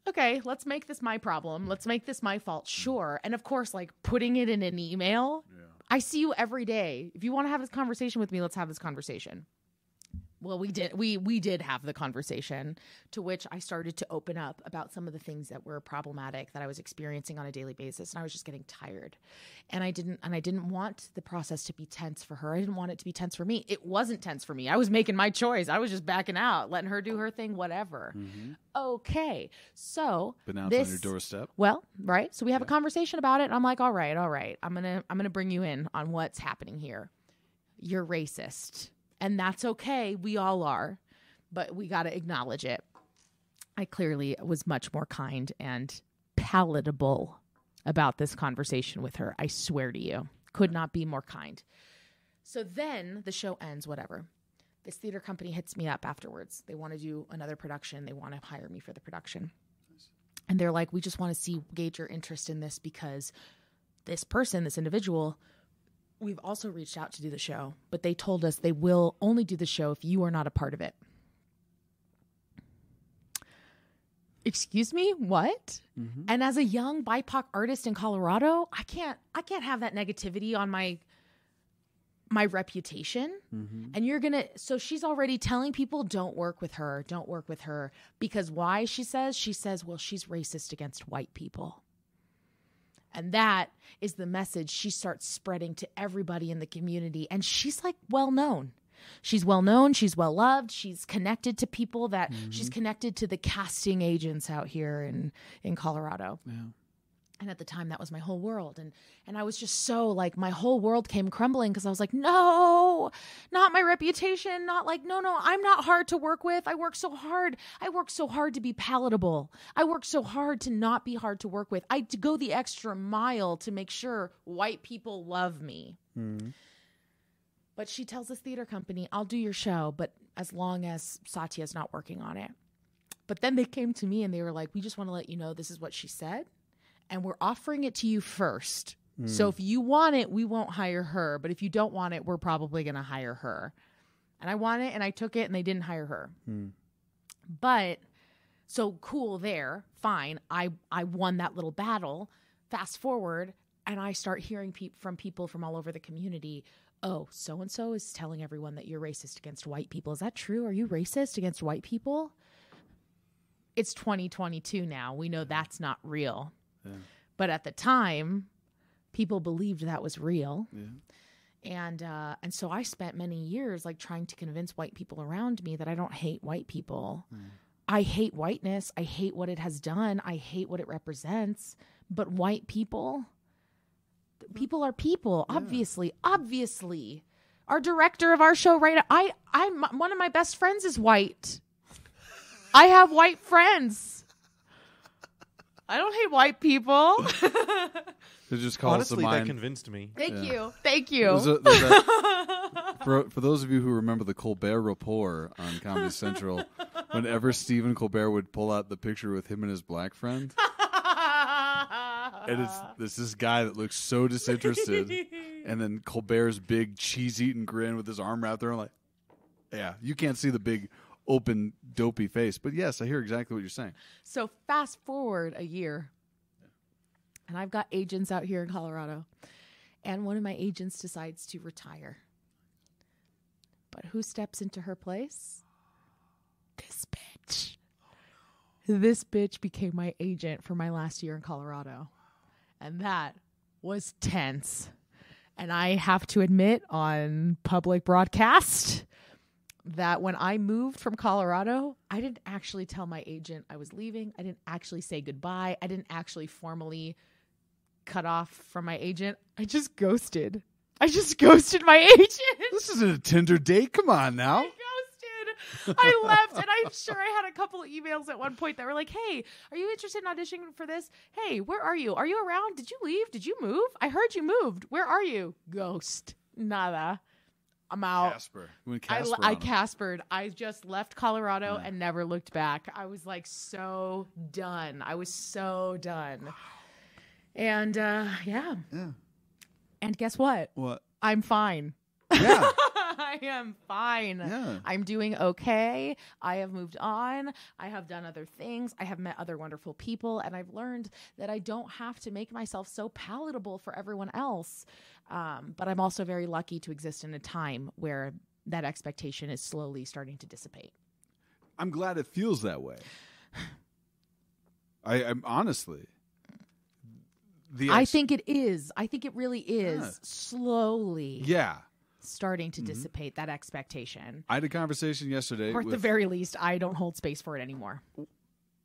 Okay, let's make this my problem. Let's make this my fault. Sure. And of course, like putting it in an email. Yeah. I see you every day. If you want to have this conversation with me, let's have this conversation. Well, we did have the conversation, to which I started to open up about some of the things that were problematic that I was experiencing on a daily basis, and I was just getting tired. And I didn't want the process to be tense for her. I didn't want it to be tense for me. It wasn't tense for me. I was making my choice. I was just backing out, letting her do her thing, whatever. Mm-hmm. Okay. So but now it's on your doorstep. Well, right. So we have a conversation about it, and I'm like, all right. I'm gonna bring you in on what's happening here. You're racist. And that's okay. We all are. But we got to acknowledge it. I clearly was much more kind and palatable about this conversation with her. I swear to you. Could not be more kind. So then the show ends, whatever. This theater company hits me up afterwards. They want to do another production. They want to hire me for the production. And they're like, we just want to gauge your interest in this because this individual, we've also reached out to do the show, but they told us they will only do the show if you are not a part of it. Excuse me? What? Mm-hmm. And as a young BIPOC artist in Colorado, I can't have that negativity on my reputation. Mm-hmm. And so she's already telling people, don't work with her. Because why? She says, well, she's racist against white people. And that is the message she starts spreading to everybody in the community. And she's like well known. She's well known. She's well loved. She's connected to people that she's connected to the casting agents out here in Colorado. Yeah. And at the time, that was my whole world. And I was just so like, my whole world came crumbling because I was like, no, not my reputation. Not like, no, I'm not hard to work with. I work so hard. I work so hard to be palatable. I work so hard to not be hard to work with. I go the extra mile to make sure white people love me. Mm. But she tells this theater company, I'll do your show, but as long as Satya's not working on it. But then they came to me and they were like, we just want to let you know this is what she said. And we're offering it to you first. Mm. So if you want it, we won't hire her. But if you don't want it, we're probably going to hire her. And I want it, and I took it, and they didn't hire her. Mm. But, so cool there. Fine. I won that little battle. fast forward, and I start hearing from people from all over the community, oh, so-and-so is telling everyone that you're racist against white people. Is that true? Are you racist against white people? It's 2022 now. We know that's not real. Yeah. But at the time, people believed that was real. Yeah. And so I spent many years like trying to convince white people around me that I don't hate white people. I hate whiteness. I hate what it has done. I hate what it represents. But white people are people. Yeah. Obviously. Our director of our show right now, I'm one of my best friends is white. I have white friends. I don't hate white people. Just call Honestly, us that convinced me. Thank you. For those of you who remember the Colbert Report on Comedy Central, whenever Stephen Colbert would pull out the picture with him and his black friend, and it's this guy that looks so disinterested, and then Colbert's big cheese-eating grin with his arm wrapped around, like, yeah, you can't see the big open dopey face, but yes, I hear exactly what you're saying. So fast forward a year, and I've got agents out here in Colorado, and one of my agents decides to retire. But who steps into her place? This bitch. This bitch became my agent for my last year in Colorado, and that was tense. And I have to admit on public broadcast that when I moved from Colorado, I didn't actually tell my agent I was leaving. I didn't actually say goodbye. I didn't actually formally cut off from my agent. I just ghosted. I just ghosted my agent. This isn't a Tinder date. Come on now. I ghosted. I left, and I'm sure I had a couple of emails at one point that were like, hey, are you interested in auditioning for this? Hey, where are you? Are you around? Did you leave? Did you move? I heard you moved. Where are you? Ghost. Nada. I'm out. Casper. I Caspered. I just left Colorado and never looked back. I was like so done. I was so done. And yeah. And guess what? What? I'm fine. Yeah. I am fine. Yeah. I'm doing okay. I have moved on. I have done other things. I have met other wonderful people. And I've learned that I don't have to make myself so palatable for everyone else. But I'm also very lucky to exist in a time where that expectation is slowly starting to dissipate. I'm glad it feels that way. I'm honestly. I think it is. I think it really is slowly. Yeah. Starting to dissipate that expectation. I had a conversation yesterday. Or at the very least, I don't hold space for it anymore.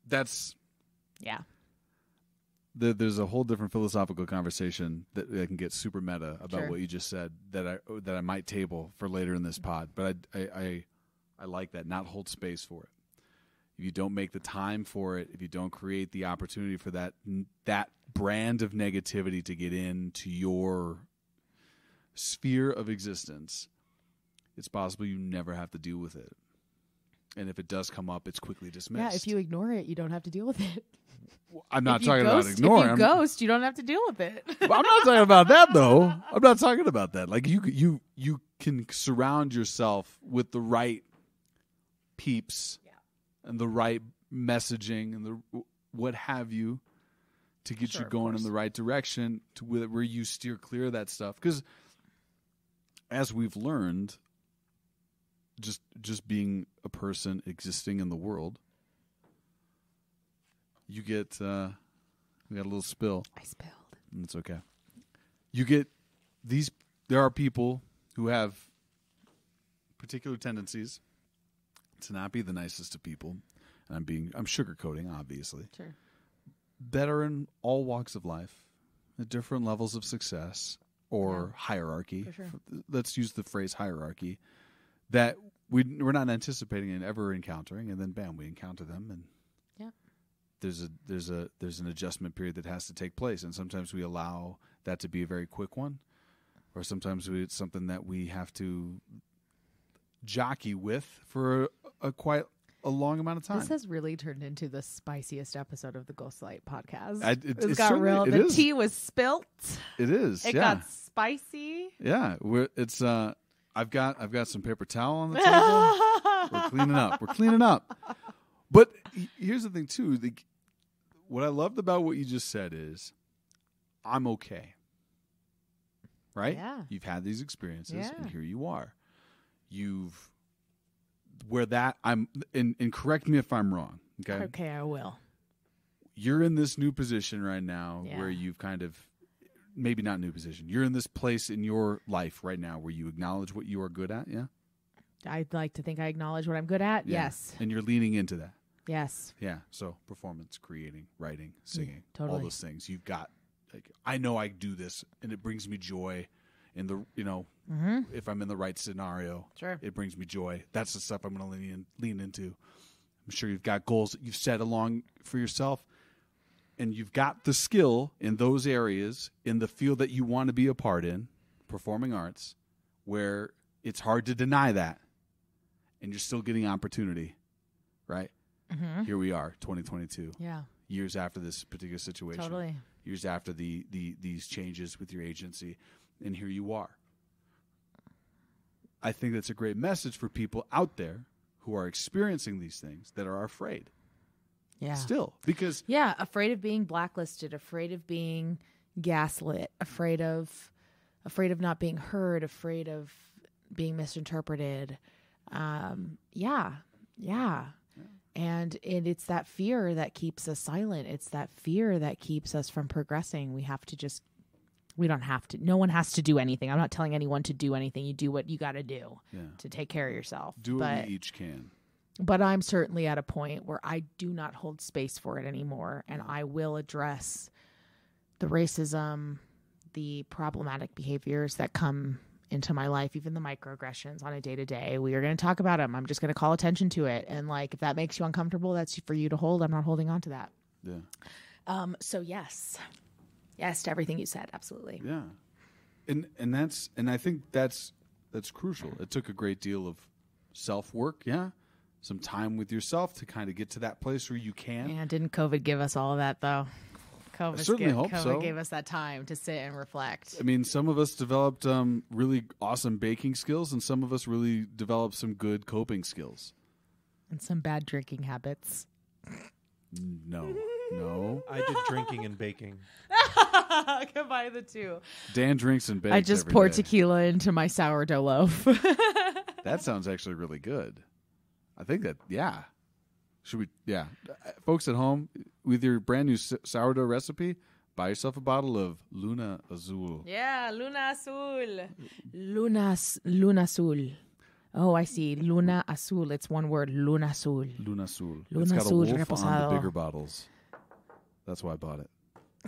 That's. Yeah. There's a whole different philosophical conversation that can get super meta about what you just said that I might table for later in this pod. But I like that. Not hold space for it. If you don't make the time for it, if you don't create the opportunity for that brand of negativity to get into your sphere of existence, it's possible you never have to deal with it. And if it does come up, it's quickly dismissed. Yeah, if you ignore it, you don't have to deal with it. I'm not talking about ignoring. If you ghost, you don't have to deal with it. I'm not talking about that, though. I'm not talking about that. Like you can surround yourself with the right peeps and the right messaging and the what have you to get you going in the right direction to where you steer clear of that stuff. Because as we've learned, just being a person existing in the world, you get we got a little spill. I spilled. It's okay. You get these. There are people who have particular tendencies to not be the nicest of people, and I'm sugarcoating, obviously. Sure. That are in all walks of life, at different levels of success or hierarchy. For sure. Let's use the phrase hierarchy. That we're not anticipating and ever encountering, and then bam, we encounter them, and there's an adjustment period that has to take place, and sometimes we allow that to be a very quick one, or sometimes it's something that we have to jockey with for quite a long amount of time. This has really turned into the spiciest episode of the Ghostlight podcast. It got real. The tea was spilt. It is. It got spicy. Yeah, I've got some paper towel on the table. We're cleaning up. But here's the thing too. What I loved about what you just said is I'm okay. Right? Yeah. You've had these experiences, Yeah. and here you are. You've where that I'm and correct me if I'm wrong. Okay. Okay, I will. You're in this new position right now Yeah. where you've kind of maybe not new position. You're in this place in your life right now where you acknowledge what you are good at. Yeah. I'd like to think I acknowledge what I'm good at. Yeah. Yes. And you're leaning into that. Yes. Yeah. So performance, creating, writing, singing, totally. all those things. You've got like I know I do this and it brings me joy in the if I'm in the right scenario. Sure. It brings me joy. That's the stuff I'm gonna lean into. I'm sure you've got goals that you've set along for yourself. And you've got the skill in those areas in the field that you want to be a part in, performing arts, where it's hard to deny that. And you're still getting opportunity, right? Here we are, 2022. Yeah. Years after this particular situation. Totally. Years after these changes with your agency. And here you are. I think that's a great message for people out there who are experiencing these things that are afraid. Yeah. Still. Because afraid of being blacklisted, afraid of being gaslit, afraid of not being heard, afraid of being misinterpreted. And it's that fear that keeps us silent. It's that fear that keeps us from progressing. No one has to do anything. I'm not telling anyone to do anything. You do what you got to do to take care of yourself. Do what we each can. But I'm certainly at a point where I do not hold space for it anymore. And I will address the racism, the problematic behaviors that come into my life, even the microaggressions on a day-to-day. We are going to talk about them. I'm just going to call attention to it. And like, if that makes you uncomfortable, that's for you to hold. I'm not holding on to that. Yeah. So yes to everything you said. Absolutely. Yeah. And I think that's crucial. It took a great deal of self-work. Yeah. Some time with yourself to kind of get to that place where you can. Yeah, didn't COVID give us all of that, though? I certainly hope so. COVID gave us that time to sit and reflect. I mean, some of us developed really awesome baking skills, and some of us really developed some good coping skills. And some bad drinking habits. No. I did drinking and baking. Combine the two. Dan drinks and bakes I just every pour day. tequila into my sourdough loaf. That sounds actually really good. I think that, Should we, folks at home, with your brand new sourdough recipe, buy yourself a bottle of Luna Azul. Yeah, Luna Azul. Luna Azul. Oh, I see. Luna Azul. It's one word. Luna Azul. Luna Azul. Luna It's got Azul a wolf on reposado. the bigger bottles. That's why I bought it.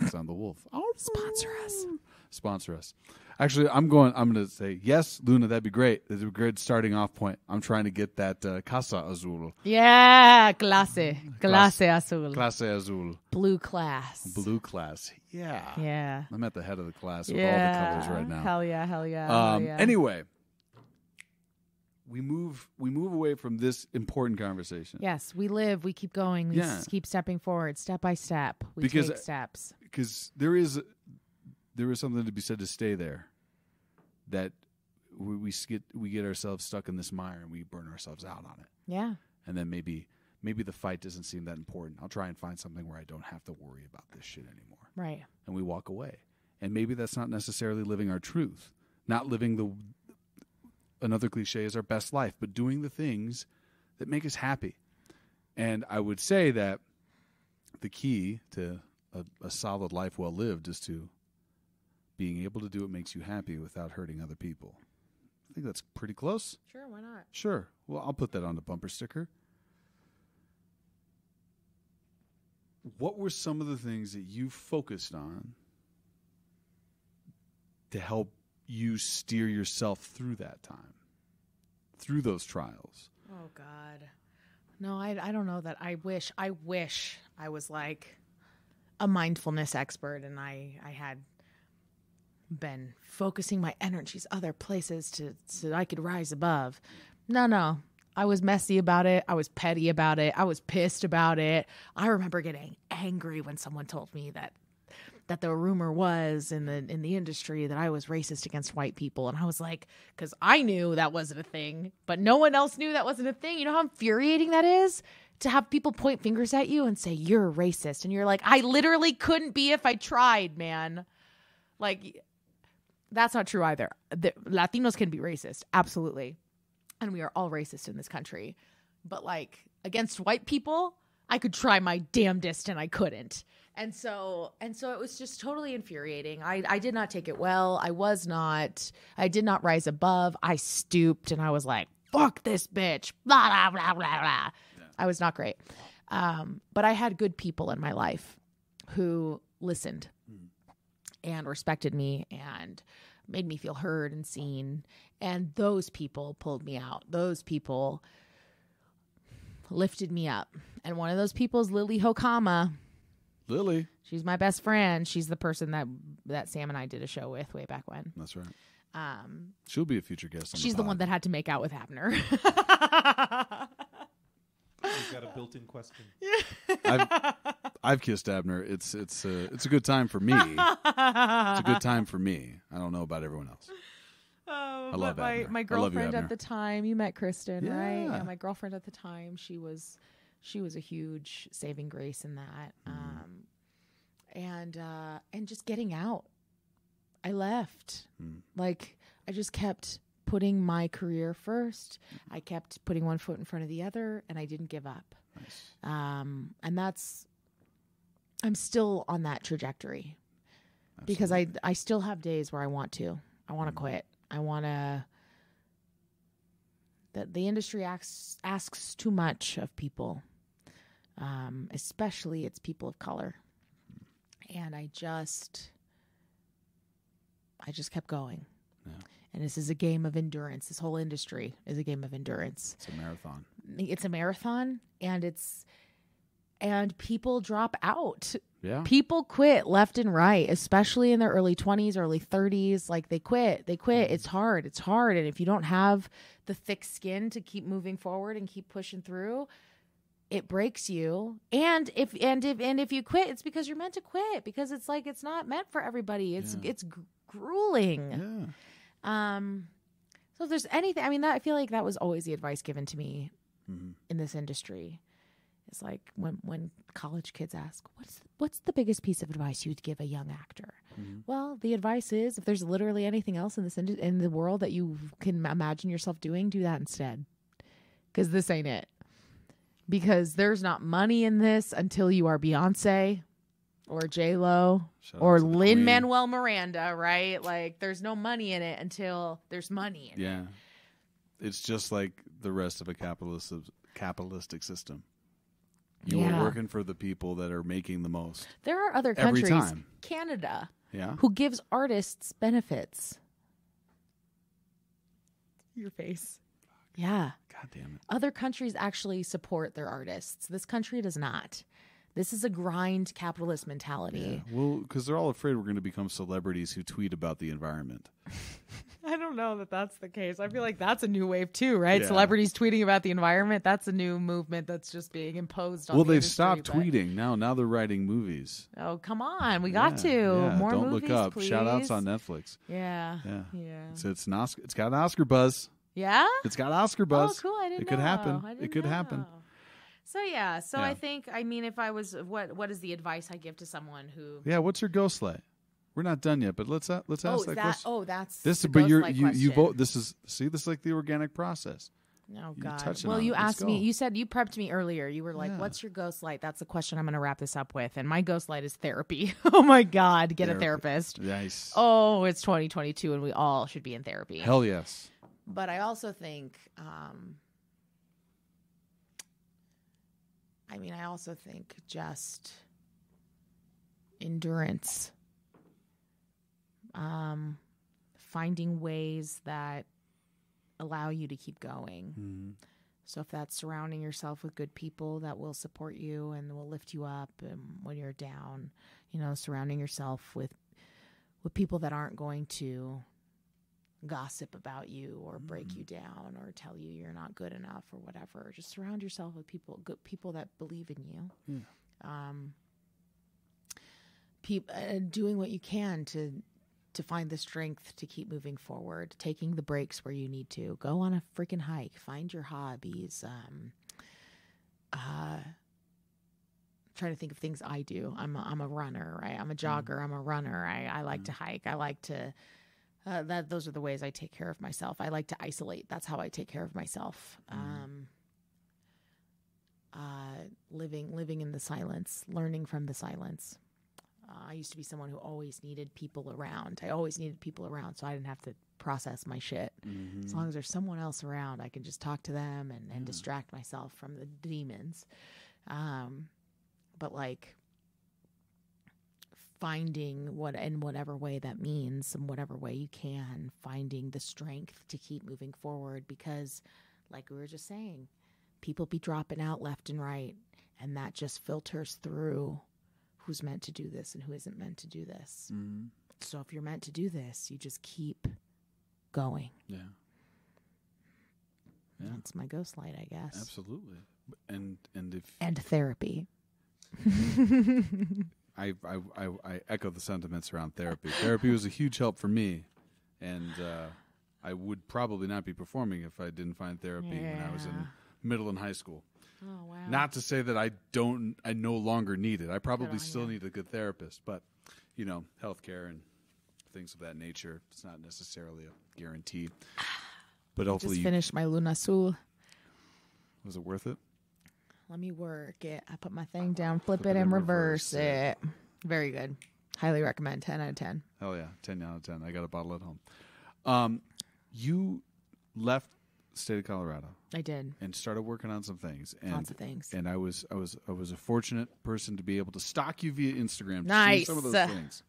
It's on the wolf. Oh, Sponsor us. Actually, I'm going to say, yes, Luna, that'd be great. It's a good starting off point. I'm trying to get that Casa Azul. Yeah, clase azul. Clase Azul. Blue class. Blue class. Yeah. Yeah. I'm at the head of the class with all the colors right now. Hell yeah, hell yeah. Anyway, we move away from this important conversation. Yes, we live, we keep going, we keep stepping forward, step by step. We take steps. Because there is something to be said to stay there. That we get ourselves stuck in this mire and we burn ourselves out on it. Yeah. And then maybe the fight doesn't seem that important. I'll try and find something where I don't have to worry about this shit anymore. Right. And we walk away. And maybe that's not necessarily living our truth. Not living another cliche is our best life, but doing the things that make us happy. And I would say that the key to a solid life well lived is to being able to do what makes you happy without hurting other people. I think that's pretty close. Sure, why not? Sure. Well, I'll put that on the bumper sticker. What were some of the things that you focused on to help you steer yourself through that time, through those trials? Oh, God. No, I don't know that. I wish I was like a mindfulness expert and I had been focusing my energies other places so I could rise above. No. I was messy about it. I was petty about it. I was pissed about it. I remember getting angry when someone told me that the rumor was in the industry that I was racist against white people. And I was like, because I knew that wasn't a thing, but no one else knew that wasn't a thing. You know how infuriating that is? To have people point fingers at you and say, you're racist. And you're like, I literally couldn't be if I tried, man. Like, that's not true either. Latinos can be racist, absolutely, and we are all racist in this country. But like against white people, I could try my damnedest and I couldn't. And so it was just totally infuriating. I did not take it well. I did not rise above. I stooped and I was like, fuck this bitch. Blah, blah, blah, blah, blah. Yeah. I was not great. But I had good people in my life who listened and respected me and made me feel heard and seen. And those people pulled me out. Those people lifted me up. And one of those people is Lily Hokama. Lily. She's my best friend. She's the person that Sam and I did a show with way back when. That's right. She'll be a future guest on she's the one that had to make out with Abner. You've got a built-in question. I've kissed Abner. It's a good time for me. It's a good time for me. I don't know about everyone else. Oh, I love Abner. My I love you, girlfriend at Abner. the time, you met Kristen, right? Yeah. Yeah, my girlfriend at the time, she was a huge saving grace in that. And just getting out. I left. Like, I just kept putting my career first. I kept putting one foot in front of the other, and I didn't give up. Nice. And I'm still on that trajectory. Because I still have days where I want to quit. I want to. The industry asks too much of people, especially its people of color, and I just kept going. Yeah. And this is a game of endurance. This whole industry is a game of endurance. It's a marathon. It's a marathon, and people drop out. Yeah. People quit left and right, especially in their early 20s, early 30s. Like they quit. It's hard. And if you don't have the thick skin to keep moving forward and keep pushing through, it breaks you. And if you quit, it's because you're meant to quit, because it's like, it's not meant for everybody. It's grueling. Yeah. So if there's anything, I mean, I feel like that was always the advice given to me in this industry. It's like when college kids ask, what's the biggest piece of advice you'd give a young actor? Well, the advice is, if there's literally anything else in this in the world that you can imagine yourself doing, do that instead. Because this ain't it. Because there's not money in this until you are Beyonce or J-Lo or Lin-Manuel Miranda, right? Like, there's no money in it until there's money in it. Yeah. It's just like the rest of a capitalistic system. You are working for the people that are making the most. There are other Every countries, time. Canada, Yeah. who gives artists benefits. Your face. Yeah. God damn it. Other countries actually support their artists. This country does not. This is a grind capitalist mentality. Yeah. Well, because they're all afraid we're going to become celebrities who tweet about the environment. I don't know that that's the case. I feel like that's a new wave too, right? Yeah. Celebrities tweeting about the environment. That's a new movement that's just being imposed on Well, the they've industry, stopped but- tweeting. Now they're writing movies. Oh, come on. We got to. Yeah. More Don't movies, look up. please. Shout outs on Netflix. Yeah. Yeah. Yeah. So it's an Oscar. It's got an Oscar buzz. Yeah? It's got Oscar buzz. Oh, cool. I didn't know. It could happen. I It didn't could happen. know. So, yeah. So, Yeah. I think, I mean, if I was, what is the advice I give to someone who... Yeah. What's your ghost light? We're not done yet, but let's ask that question. That's This, the but ghost light you question. vote. This is like the organic process. Oh, You God. touching Well, on you it. Let's asked me, go. you said you prepped me earlier. You were like, Yeah. what's your ghost light? That's the question I'm going to wrap this up with. And my ghost light is therapy. Oh, my God. Get a therapist. Nice. Oh, it's 2022 and we all should be in therapy. Hell yes. But I also think, just endurance, finding ways that allow you to keep going. Mm-hmm. So if that's surrounding yourself with good people that will support you and will lift you up when you're down, surrounding yourself with people that aren't going to gossip about you or break you down or tell you you're not good enough or whatever. Just surround yourself with good people that believe in you. Yeah. Doing what you can to find the strength to keep moving forward, taking the breaks where you need to. Go on a freaking hike, find your hobbies, trying to think of things I do. I'm a runner, right? I'm a jogger. I'm a runner. I like to hike. I like to. Those are the ways I take care of myself. I like to isolate. That's how I take care of myself. Living in the silence, learning from the silence. I used to be someone who always needed people around. I always needed people around so I didn't have to process my shit. As long as there's someone else around, I can just talk to them and distract myself from the demons. But like finding in whatever way that means, in whatever way you can, finding the strength to keep moving forward, because like we were just saying, people be dropping out left and right, and that just filters through who's meant to do this and who isn't meant to do this. So if you're meant to do this, you just keep going. Yeah. That's my ghost light, I guess. Absolutely. And therapy. I echo the sentiments around therapy. Therapy was a huge help for me, and I would probably not be performing if I didn't find therapy when I was in middle and high school. Oh, wow. Not to say that I no longer need it. I probably still need a good therapist, but healthcare and things of that nature, it's not necessarily a guarantee. But hopefully, just finished my Luna Sul. Was it worth it? Let me work it. I put my thing down, flip it, and reverse it. Very good. Highly recommend. 10 out of 10. Hell yeah, 10 out of 10. I got a bottle at home. You left the state of Colorado. I did. And started working on some things. And, lots of things. And I was a fortunate person to be able to stalk you via Instagram. Nice. To see some of those things.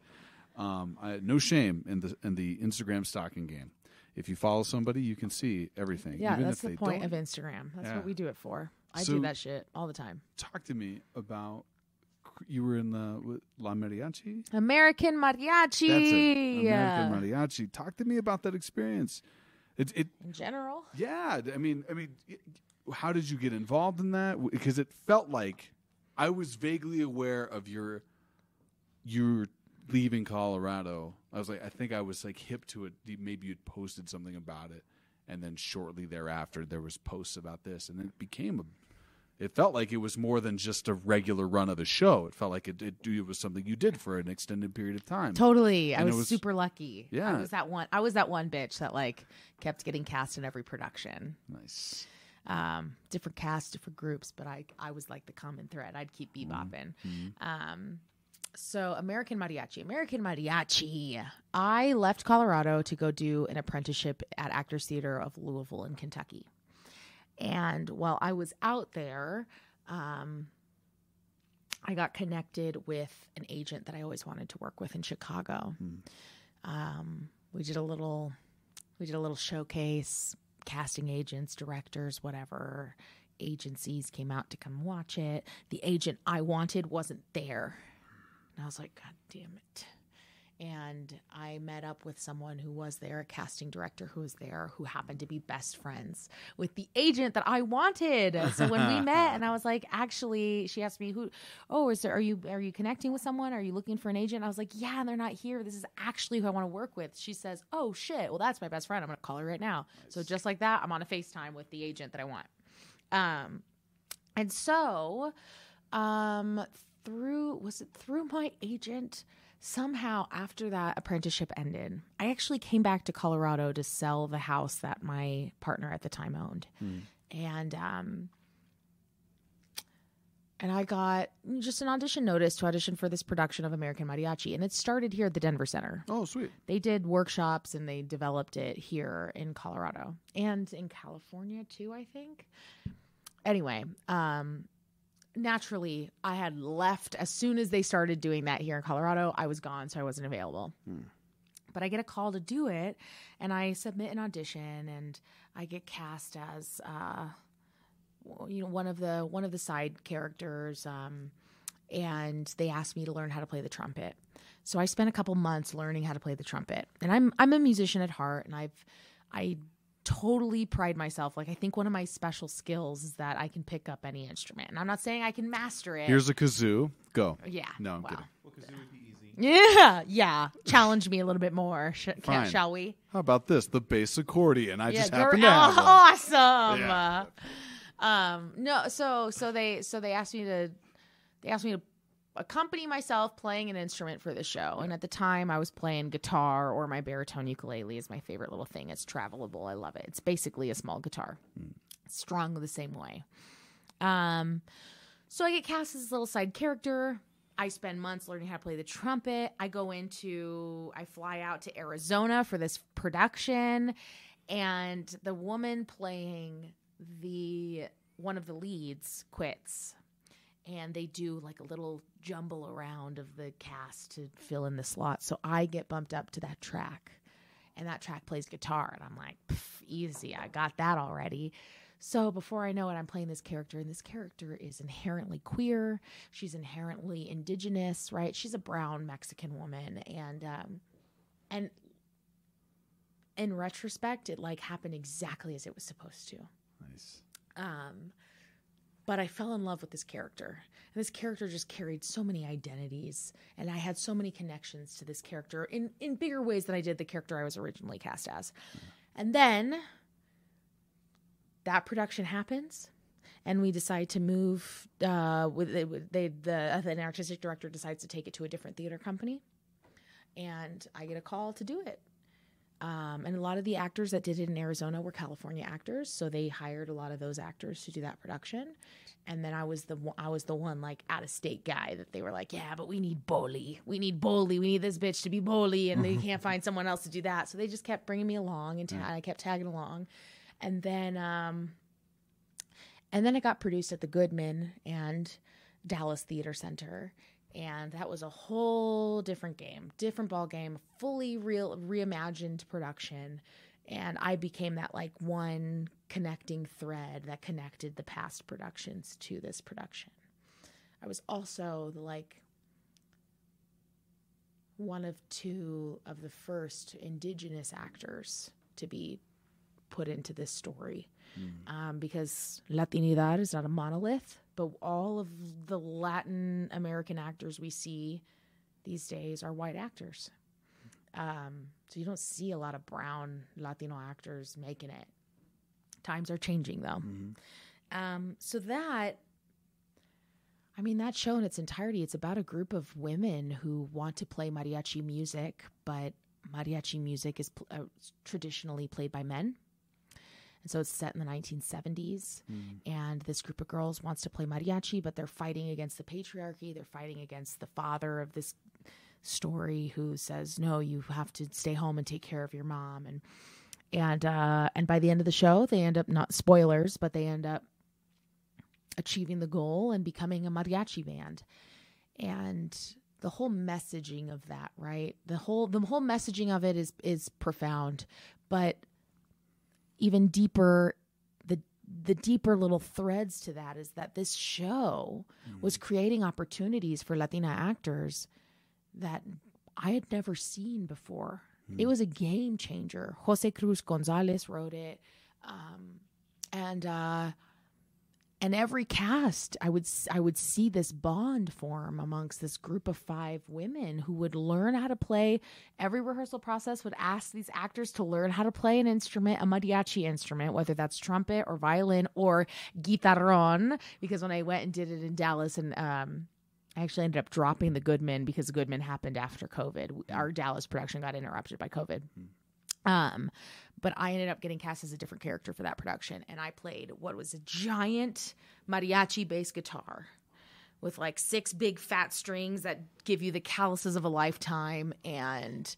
I had no shame in the Instagram stalking game. If you follow somebody, you can see everything. Yeah, even that's if the point of Instagram. That's what we do it for. I do that shit all the time. Talk to me about, you were in the La Mariachi? American Mariachi. That's it. American Mariachi. Talk to me about that experience. It in general? Yeah. I mean, how did you get involved in that? Because it felt like I was vaguely aware of your leaving Colorado. I think I was like hip to it. Maybe you'd posted something about it, and then shortly thereafter there was posts about this, and it felt like it was more than just a regular run of the show. It felt like it was something you did for an extended period of time. Totally. I was super lucky. Yeah. I was that one bitch that like kept getting cast in every production. Nice. Different casts, different groups, but I was like the common thread. I'd keep bebopping. So American Mariachi. I left Colorado to go do an apprenticeship at Actors Theater of Louisville in Kentucky. And while I was out there, I got connected with an agent that I always wanted to work with in Chicago. We did a little showcase, casting agents, directors, whatever. Agencies came out to come watch it. The agent I wanted wasn't there. And I was like, God damn it. And I met up with someone who was there, a casting director who was there, who happened to be best friends with the agent that I wanted. So when we met, and I was like, actually, she asked me, are you connecting with someone? Are you looking for an agent? I was like, yeah, and they're not here. This is actually who I want to work with. She says, oh shit, well, that's my best friend. I'm going to call her right now. Nice. So just like that, I'm on a FaceTime with the agent that I want. And so, through my agent, somehow after that apprenticeship ended, I actually came back to Colorado to sell the house that my partner at the time owned. And I got just an audition notice to audition for this production of American Mariachi. And it started here at the Denver Center. Oh, sweet. They did workshops and they developed it here in Colorado and in California too, I think. Anyway, naturally, I had left as soon as they started doing that here in Colorado. I was gone, so I wasn't available. But I get a call to do it, and I submit an audition, and I get cast as one of the side characters. And they asked me to learn how to play the trumpet. So I spent a couple months learning how to play the trumpet. And I'm a musician at heart, and I totally pride myself. Like, I think one of my special skills is that I can pick up any instrument. And I'm not saying I can master it. Here's a kazoo. Go. Yeah. No, I'm kidding. Well, kazoo would be easy. Yeah. Challenge me a little bit more, shall we? How about this? The bass accordion. I just happen to have one. Awesome. Yeah. So they asked me to they asked me to accompany myself playing an instrument for the show. And at the time I was playing guitar, or my baritone ukulele is my favorite little thing. It's travelable. I love it. It's basically a small guitar. It's strung the same way. So I get cast as this little side character. I spend months learning how to play the trumpet. I fly out to Arizona for this production, and the woman playing one of the leads quits. And they do like a little jumble around of the cast to fill in the slot. So I get bumped up to that track, and that track plays guitar. And I'm like, easy. I got that already. So before I know it, I'm playing this character, and this character is inherently queer. She's inherently indigenous, right? She's a brown Mexican woman. And in retrospect, it like happened exactly as it was supposed to. Nice. But I fell in love with this character. And this character just carried so many identities. And I had so many connections to this character in bigger ways than I did the character I was originally cast as. And then that production happens, and we decide to move. The artistic director decides to take it to a different theater company. And I get a call to do it. And a lot of the actors that did it in Arizona were California actors, so they hired a lot of those actors to do that production. And then I was the one like out of state guy that they were like, yeah, but we need Boli, we need this bitch to be Boli, and they can't find someone else to do that. So they just kept bringing me along, and I kept tagging along, and then it got produced at the Goodman and Dallas Theater Center. And that was a whole different game, different ball game, fully reimagined production. And I became that like one connecting thread that connected the past productions to this production. I was also one of two of the first indigenous actors to be put into this story. Because Latinidad is not a monolith, but all of the Latin American actors we see these days are white actors. So you don't see a lot of brown Latino actors making it. Times are changing, though. So that show in its entirety, it's about a group of women who want to play mariachi music, but mariachi music is traditionally played by men. And so it's set in the 1970s, and this group of girls wants to play mariachi, but they're fighting against the patriarchy. They're fighting against the father of this story who says, no, you have to stay home and take care of your mom. And by the end of the show, they end up, not spoilers, but they end up achieving the goal and becoming a mariachi band. And the whole messaging of that, right? The whole messaging of it is profound, but even deeper, the deeper little threads to that is that this show was creating opportunities for Latina actors that I had never seen before. It was a game changer. Jose Cruz Gonzalez wrote it. And every cast, I would see this bond form amongst this group of 5 women who would learn how to play. Every rehearsal process would ask these actors to learn how to play an instrument, a mariachi instrument, whether that's trumpet or violin or guitarrón. Because when I went and did it in Dallas, and I actually ended up dropping the Goodman because the Goodman happened after COVID. Our Dallas production got interrupted by COVID. But I ended up getting cast as a different character for that production. And I played what was a giant mariachi bass guitar with like 6 big fat strings that give you the calluses of a lifetime. And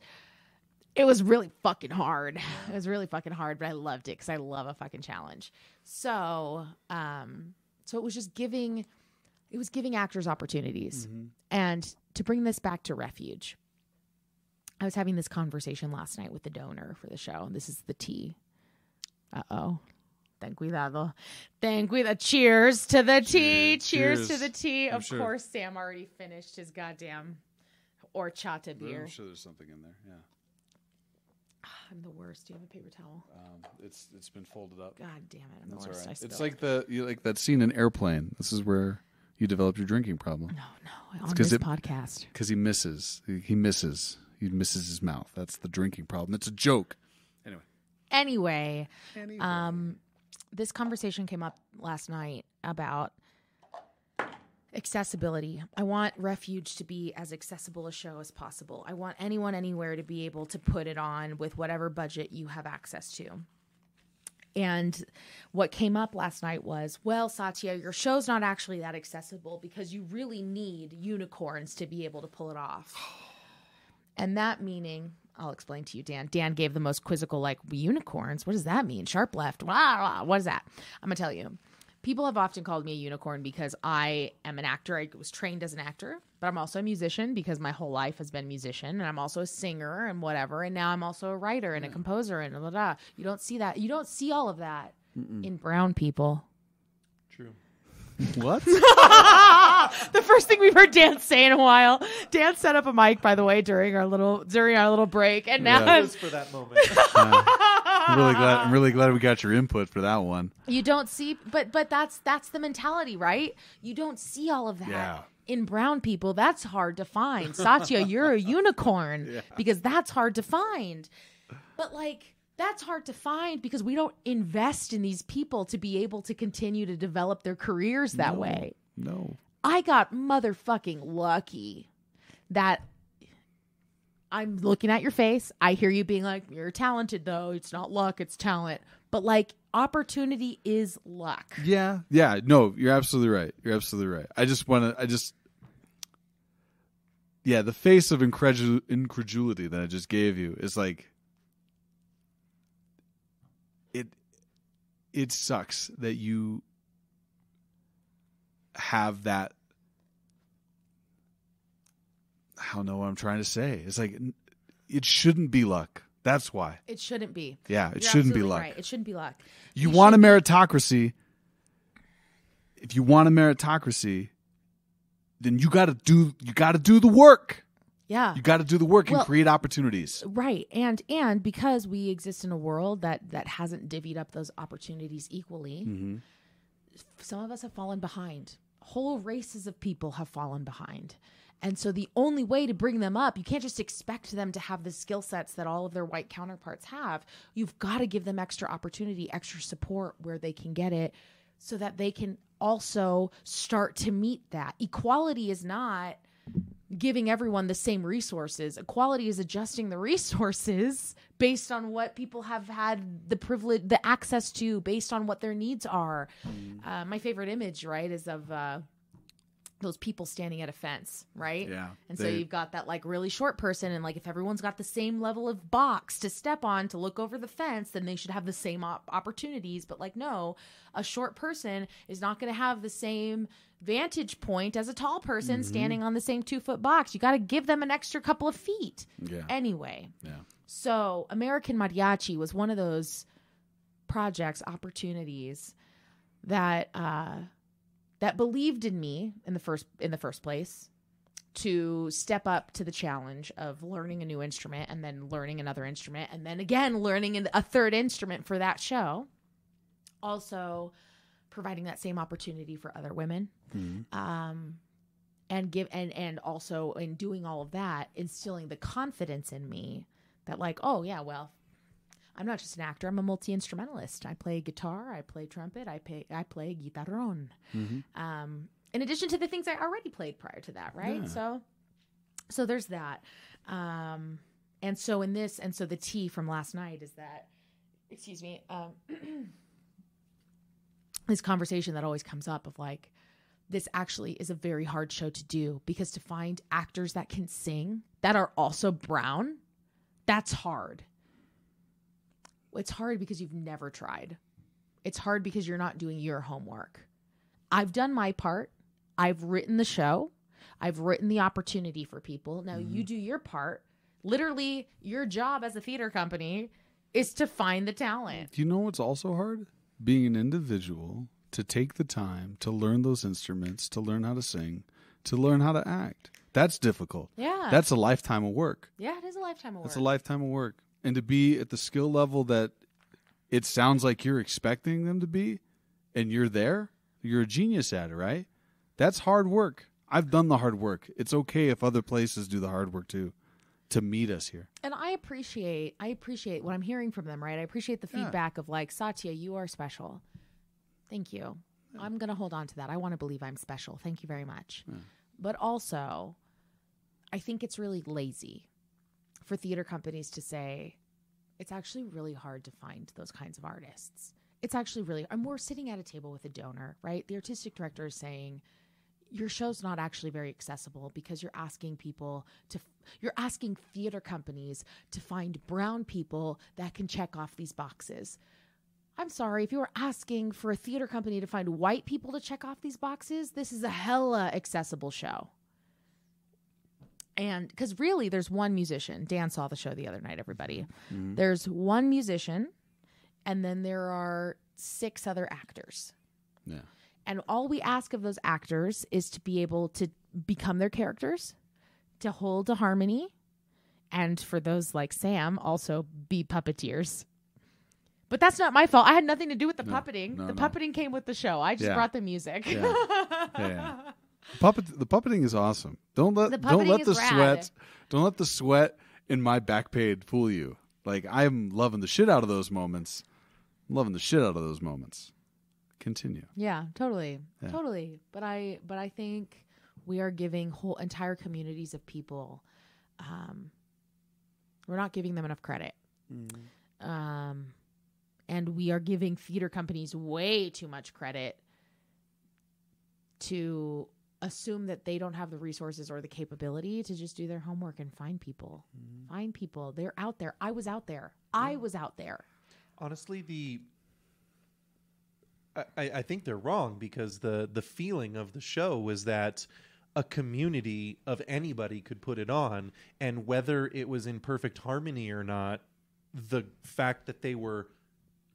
it was really fucking hard. It was really fucking hard, but I loved it because I love a fucking challenge. So it was just giving actors opportunities. And to bring this back to Refuge, I was having this conversation last night with the donor for the show. This is the tea. Uh-oh. Ten cuidado. Ten cuidado. Cheers to the tea. Cheers to the tea. Of course, Sam already finished his goddamn horchata beer. I'm sure there's something in there, yeah. I'm the worst. Do you have a paper towel? It's been folded up. God damn it. I'm the That's worst. all right. I It's spilled. like that scene in Airplane. This is where you develop your drinking problem. No. On this podcast. Because he misses. He misses his mouth. That's the drinking problem. It's a joke. Anyway. This conversation came up last night about Accessibility. I want Refuge to be as accessible a show as possible. I want anyone anywhere to be able to put it on with whatever budget you have access to. And what came up last night was, well, Satya, your show's not actually that accessible because you really need unicorns to be able to pull it off. And that meaning, I'll explain to you, Dan. Dan gave the most quizzical, like, unicorns? What does that mean? Sharp left? Wow, what is that? I'm going to tell you. People have often called me a unicorn because I am an actor. I was trained as an actor, but I'm also a musician because my whole life has been musician, and I'm also a singer and whatever, and now I'm also a writer and a composer and blah, blah. You don't see that. You don't see all of that in brown people. True. What? The first thing we've heard Dan say in a while. Dan set up a mic, by the way, during our little break, and now Just for that moment. I'm really glad we got your input for that one. you don't see, but that's the mentality, right? You don't see all of that. Yeah. In brown people. That's hard to find. Satya, you're a unicorn because that's hard to find. But like, that's hard to find because we don't invest in these people to be able to continue to develop their careers that way. No. I got motherfucking lucky that I'm looking at your face. I hear you being like, you're talented though. It's not luck, it's talent. But like, opportunity is luck. Yeah. Yeah. No, you're absolutely right. The face of incredulity that I just gave you is like, it sucks that you have that. I don't know what I'm trying to say. It's like, it shouldn't be luck. That's why. It shouldn't be. Yeah, it You're shouldn't be absolutely luck. Right. It shouldn't be luck. You want a meritocracy. If you want a meritocracy, then you got to do the work. Yeah. You got to do the work and create opportunities. Right. And because we exist in a world that hasn't divvied up those opportunities equally, some of us have fallen behind. Whole races of people have fallen behind. And so the only way to bring them up, you can't just expect them to have the skill sets that all of their white counterparts have. You've got to give them extra opportunity, extra support where they can get it so that they can also start to meet that. Equality is not giving everyone the same resources. Equality is adjusting the resources based on what people have had the privilege, the access to, based on what their needs are. My favorite image, right, is of those people standing at a fence, right? Yeah. And so you've got that like really short person, and like if everyone's got the same level of box to step on to look over the fence, then they should have the same opportunities. But like, no, a short person is not going to have the same vantage point as a tall person standing on the same 2-foot box. You got to give them an extra couple of feet. Yeah. Anyway. Yeah. So American Mariachi was one of those projects, opportunities that that believed in me in the first place to step up to the challenge of learning a new instrument and then learning another instrument and then again learning a third instrument for that show. Also providing that same opportunity for other women. And also in doing all of that, instilling the confidence in me that like, oh yeah, well, I'm not just an actor. I'm a multi-instrumentalist. I play guitar. I play trumpet. I play guitarrón. In addition to the things I already played prior to that, right? Yeah. So there's that. And so the tea from last night is that, excuse me, this conversation that always comes up of like, this actually is a very hard show to do because to find actors that can sing that are also brown, that's hard. It's hard because you've never tried. It's hard because you're not doing your homework. I've done my part. I've written the show. I've written the opportunity for people. Now you do your part. Literally, your job as a theater company is to find the talent. Do you know what's also hard? Being an individual, to take the time to learn those instruments, to learn how to sing, to learn how to act. That's difficult. Yeah. That's a lifetime of work. Yeah, it is a lifetime of work. That's a lifetime of work. And to be at the skill level that it sounds like you're expecting them to be, and you're there, you're a genius at it, right? That's hard work. I've done the hard work. It's okay if other places do the hard work too, to meet us here. And I appreciate what I'm hearing from them, right? I appreciate the feedback of like, Satya, you are special. Thank you. I'm going to hold on to that. I want to believe I'm special. Thank you very much. But also, I think it's really lazy for theater companies to say, it's actually really hard to find those kinds of artists. It's actually really, and we're sitting at a table with a donor, right? The artistic director is saying, your show's not actually very accessible because you're asking theater companies to find brown people that can check off these boxes. I'm sorry, if you were asking for a theater company to find white people to check off these boxes, this is a hella accessible show. And because really there's one musician. Dan saw the show the other night, everybody. Mm-hmm. There's one musician, and then there are 6 other actors. Yeah. And all we ask of those actors is to be able to become their characters, to hold a harmony, and for those like Sam, also be puppeteers. But that's not my fault. I had nothing to do with the puppeting. The puppeting came with the show. I just brought the music. Yeah. The puppeting is awesome. Don't let the sweat in my back page fool you. Like, I'm loving the shit out of those moments. Continue. Yeah, totally. But I think we are giving whole entire communities of people. We're not giving them enough credit. And we are giving theater companies way too much credit to assume that they don't have the resources or the capability to just do their homework and find people. Find people. They're out there. I was out there. Honestly, I think they're wrong because the feeling of the show was that a community of anybody could put it on, and whether it was in perfect harmony or not, the fact that they were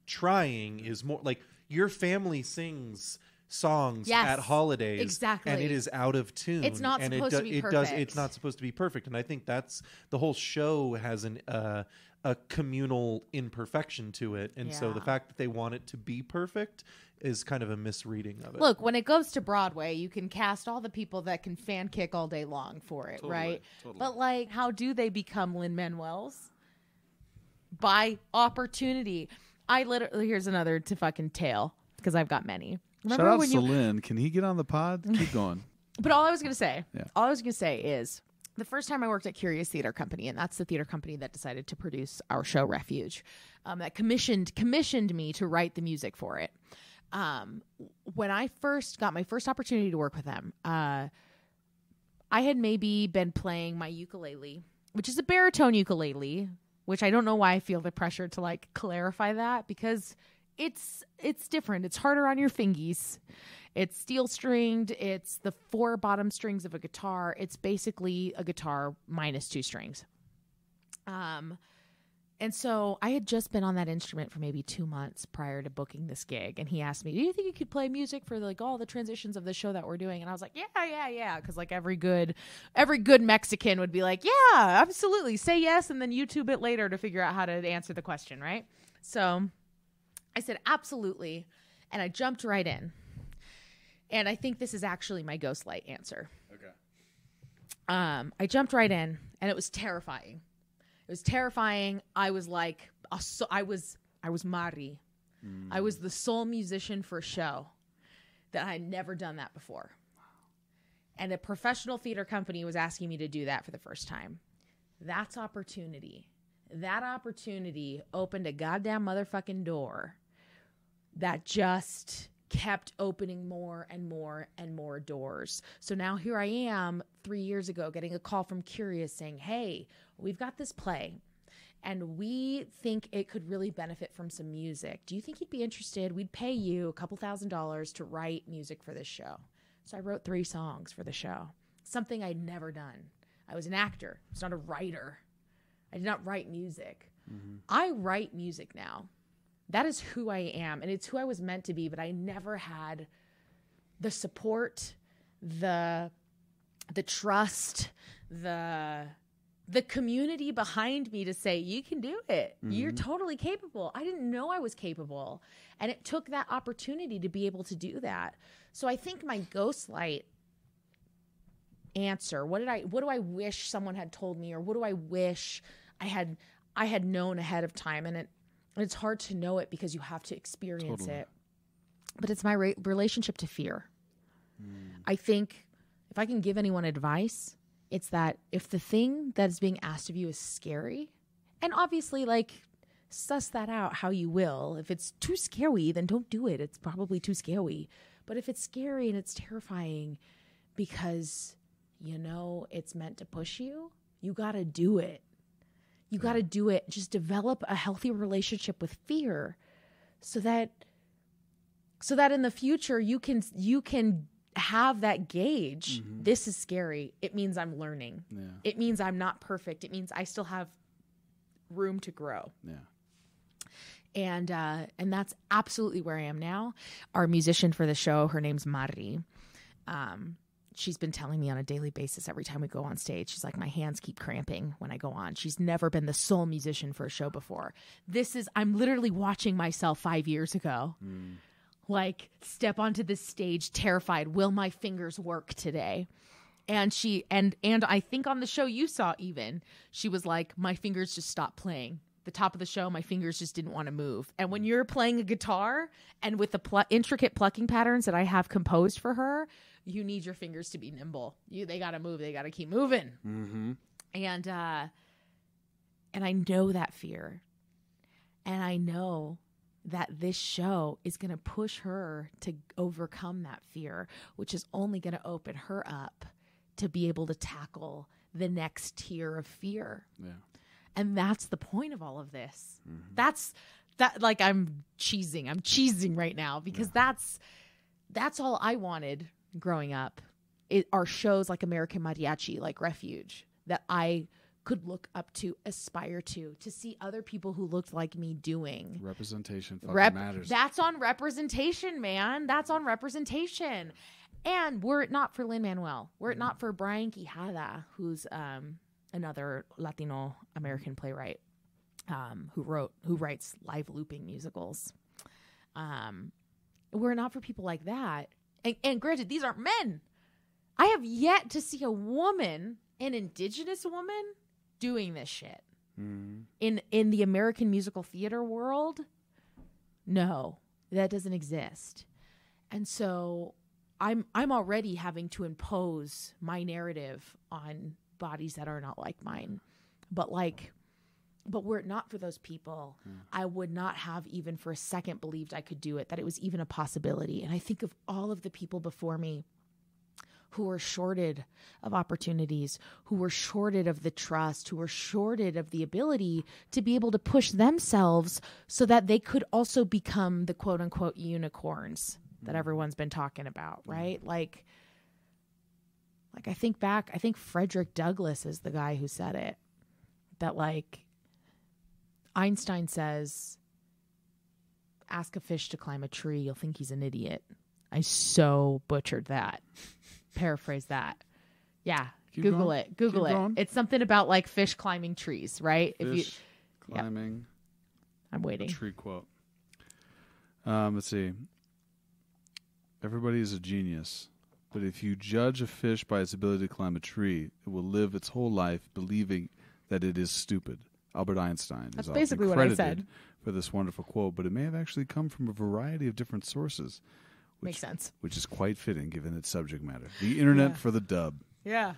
trying is more like your family sings songs at holidays, exactly, and it is out of tune. It's not supposed to be perfect. It's not supposed to be perfect, and I think that's the whole show has a communal imperfection to it, and so the fact that they want it to be perfect is kind of a misreading of it. Look, when it goes to Broadway, you can cast all the people that can fan kick all day long for it, right? Totally. But like, how do they become Lin-Manuel's? By opportunity. Here's another to fucking tale, because I've got many. Remember shout out to Lynn. Can he get on the pod? Keep going. But all I was going to say is the first time I worked at Curious Theater Company, and that's the theater company that decided to produce our show Refuge, that commissioned me to write the music for it. When I first got my first opportunity to work with them, I had maybe been playing my ukulele, which is a baritone ukulele, which I don't know why I feel the pressure to like clarify that, because it's different. It's harder on your fingies. It's steel stringed. It's the 4 bottom strings of a guitar. It's basically a guitar minus 2 strings. And so I had just been on that instrument for maybe 2 months prior to booking this gig. And he asked me, do you think you could play music for like all the transitions of the show that we're doing? And I was like, yeah. Cause like every good Mexican would be like, yeah, absolutely. Say yes. And then YouTube it later to figure out how to answer the question. Right. So I said, absolutely. And I jumped right in. And I think this is actually my Ghostlight answer. Okay. I jumped right in, and it was terrifying. I was like, I was Mari. I was the sole musician for a show that I had never done that before. And a professional theater company was asking me to do that for the first time. That's opportunity. That opportunity opened a goddamn motherfucking door that just kept opening more and more and more doors. So now here I am 3 years ago getting a call from Curious saying, hey, we've got this play and we think it could really benefit from some music. Do you think you'd be interested? We'd pay you a couple $1,000s to write music for this show. So I wrote 3 songs for the show, something I'd never done. I was an actor. I was not a writer. I did not write music. Mm-hmm. I write music now. That is who I am, and it's who I was meant to be, but I never had the support, the trust, the community behind me to say, you can do it. Mm-hmm. You're totally capable. I didn't know I was capable, and it took that opportunity to be able to do that. So I think my Ghostlight answer, what do I wish someone had told me, or what do I wish I had known ahead of time? And it's hard to know it because you have to experience it. but it's my relationship to fear. I think if I can give anyone advice, it's that if the thing that is being asked of you is scary, and obviously like suss that out how you will. If it's too scary, then don't do it. It's probably too scary. But if it's scary and it's terrifying because, you know, it's meant to push you, you got to do it. You got to do it. Just develop a healthy relationship with fear so that in the future you can have that gauge. This is scary. It means I'm learning. Yeah. It means I'm not perfect. It means I still have room to grow. Yeah. And that's absolutely where I am now. Our musician for the show, her name's Mari. She's been telling me on a daily basis every time we go on stage. She's like, my hands keep cramping when I go on. She's never been the sole musician for a show before. I'm literally watching myself 5 years ago. Like step onto this stage terrified. Will my fingers work today? And she and I think on the show you saw even, she was like, my fingers just stopped playing. The top of the show, my fingers just didn't want to move. And when you're playing a guitar and with the intricate plucking patterns that I have composed for her, you need your fingers to be nimble. They got to move. They got to keep moving. And I know that fear. And I know that this show is going to push her to overcome that fear, which is only going to open her up to be able to tackle the next tier of fear. Yeah. And that's the point of all of this. That's like I'm cheesing right now because that's all I wanted growing up. Are shows like American Mariachi, like Refuge, that I could look up to, aspire to see other people who looked like me doing. Representation fucking matters. That's on representation, man. That's on representation. And were it not for Lin-Manuel, were it not for Brian Quijada, who's another Latino American playwright who writes live looping musicals, were it not for people like that, and granted, these aren't men. I have yet to see a woman, an indigenous woman, doing this shit in the American musical theater world. No, that doesn't exist. And so I'm already having to impose my narrative on bodies that are not like mine. But were it not for those people, I would not have even for a second believed I could do it, that it was even a possibility. And I think of all of the people before me who were shorted of opportunities, who were shorted of the trust, who were shorted of the ability to be able to push themselves so that they could also become the quote unquote unicorns that everyone's been talking about, right? Like I think back, I think Frederick Douglass is the guy who said it, that like Einstein says, ask a fish to climb a tree, you'll think he's an idiot. I so butchered that. Paraphrase that. Yeah. Google it. It's something about like fish climbing trees, right? Fish climbing. Yep. I'm waiting. A tree quote. Let's see. Everybody is a genius, but if you judge a fish by its ability to climb a tree, it will live its whole life believing that it is stupid. Albert Einstein is basically often what I credited said for this wonderful quote, but it may have actually come from a variety of different sources. Makes sense. Which is quite fitting given its subject matter. The internet for the dub. Yeah.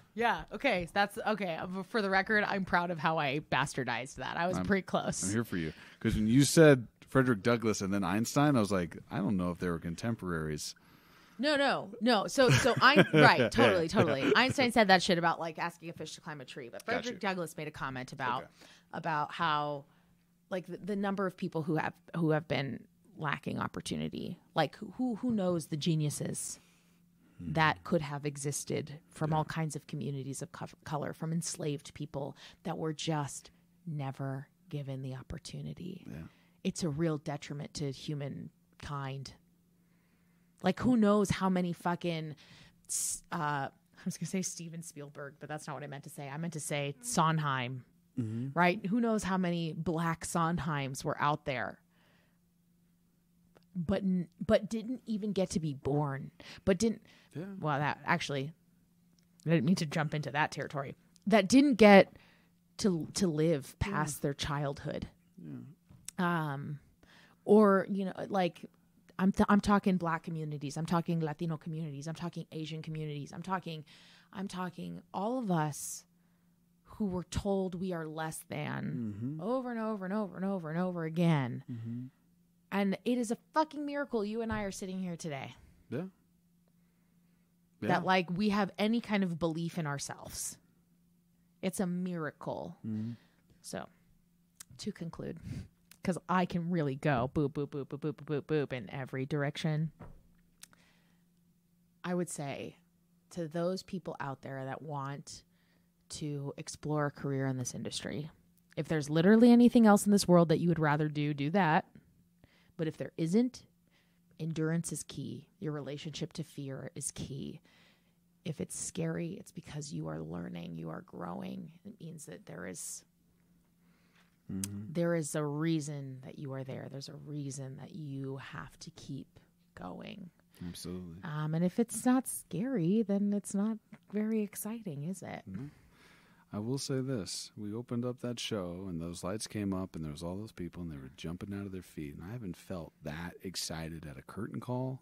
Okay. That's okay. For the record, I'm proud of how I bastardized that. I was pretty close. I'm here for you. Because when you said Frederick Douglass and then Einstein, I was like, I don't know if they were contemporaries. No. So I right, totally. Einstein said that shit about like asking a fish to climb a tree, but Frederick Douglass made a comment about how like the number of people who have been lacking opportunity, like who knows the geniuses that could have existed from all kinds of communities of color, from enslaved people that were just never given the opportunity. Yeah. It's a real detriment to humankind. Like, who knows how many fucking, I was going to say Steven Spielberg, but that's not what I meant to say. I meant to say Sondheim, right? Who knows how many black Sondheims were out there, but didn't even get to be born, well, that actually, I didn't mean to jump into that territory, that didn't get to live past their childhood. Yeah. Or, you know, like, I'm talking Black communities. I'm talking Latino communities. I'm talking Asian communities. I'm talking all of us who were told we are less than over and over and over and over and over again. Mm-hmm. And it is a fucking miracle you and I are sitting here today. Yeah. That like we have any kind of belief in ourselves. It's a miracle. Mm-hmm. So to conclude, because I can really go boop, boop, boop, boop, boop, boop, boop, boop in every direction. I would say to those people out there that want to explore a career in this industry, if there's literally anything else in this world that you would rather do that. But if there isn't, endurance is key. Your relationship to fear is key. If it's scary, it's because you are learning, you are growing. It means that there is a reason that you are there. There's a reason that you have to keep going. Absolutely. And if it's not scary, then it's not very exciting, is it? Mm-hmm. I will say this. We opened up that show, and those lights came up, and there was all those people, and they were jumping out of their feet. And I haven't felt that excited at a curtain call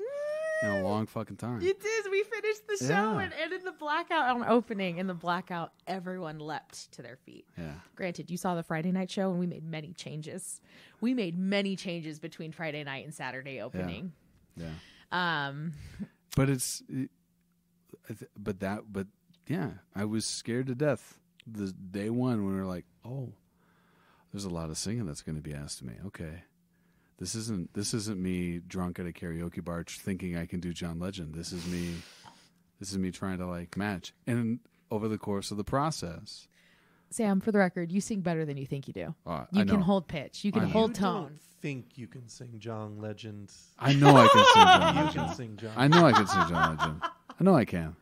in a long fucking time. You did. We finished the show, and in the blackout, on opening, in the blackout, everyone leapt to their feet. Yeah. Granted, you saw the Friday night show, and we made many changes. We made many changes between Friday night and Saturday opening. Yeah. But it's, I was scared to death. The day one when we were like, oh, there's a lot of singing that's going to be asked of me. Okay, this isn't me drunk at a karaoke bar thinking I can do John Legend. This is me trying to like match. And over the course of the process, Sam, for the record, you sing better than you think you do. You can hold pitch. You can hold tone. Don't think you can sing John Legend. I know I can sing John Legend. You can sing John. I know I can sing John Legend. I know I can.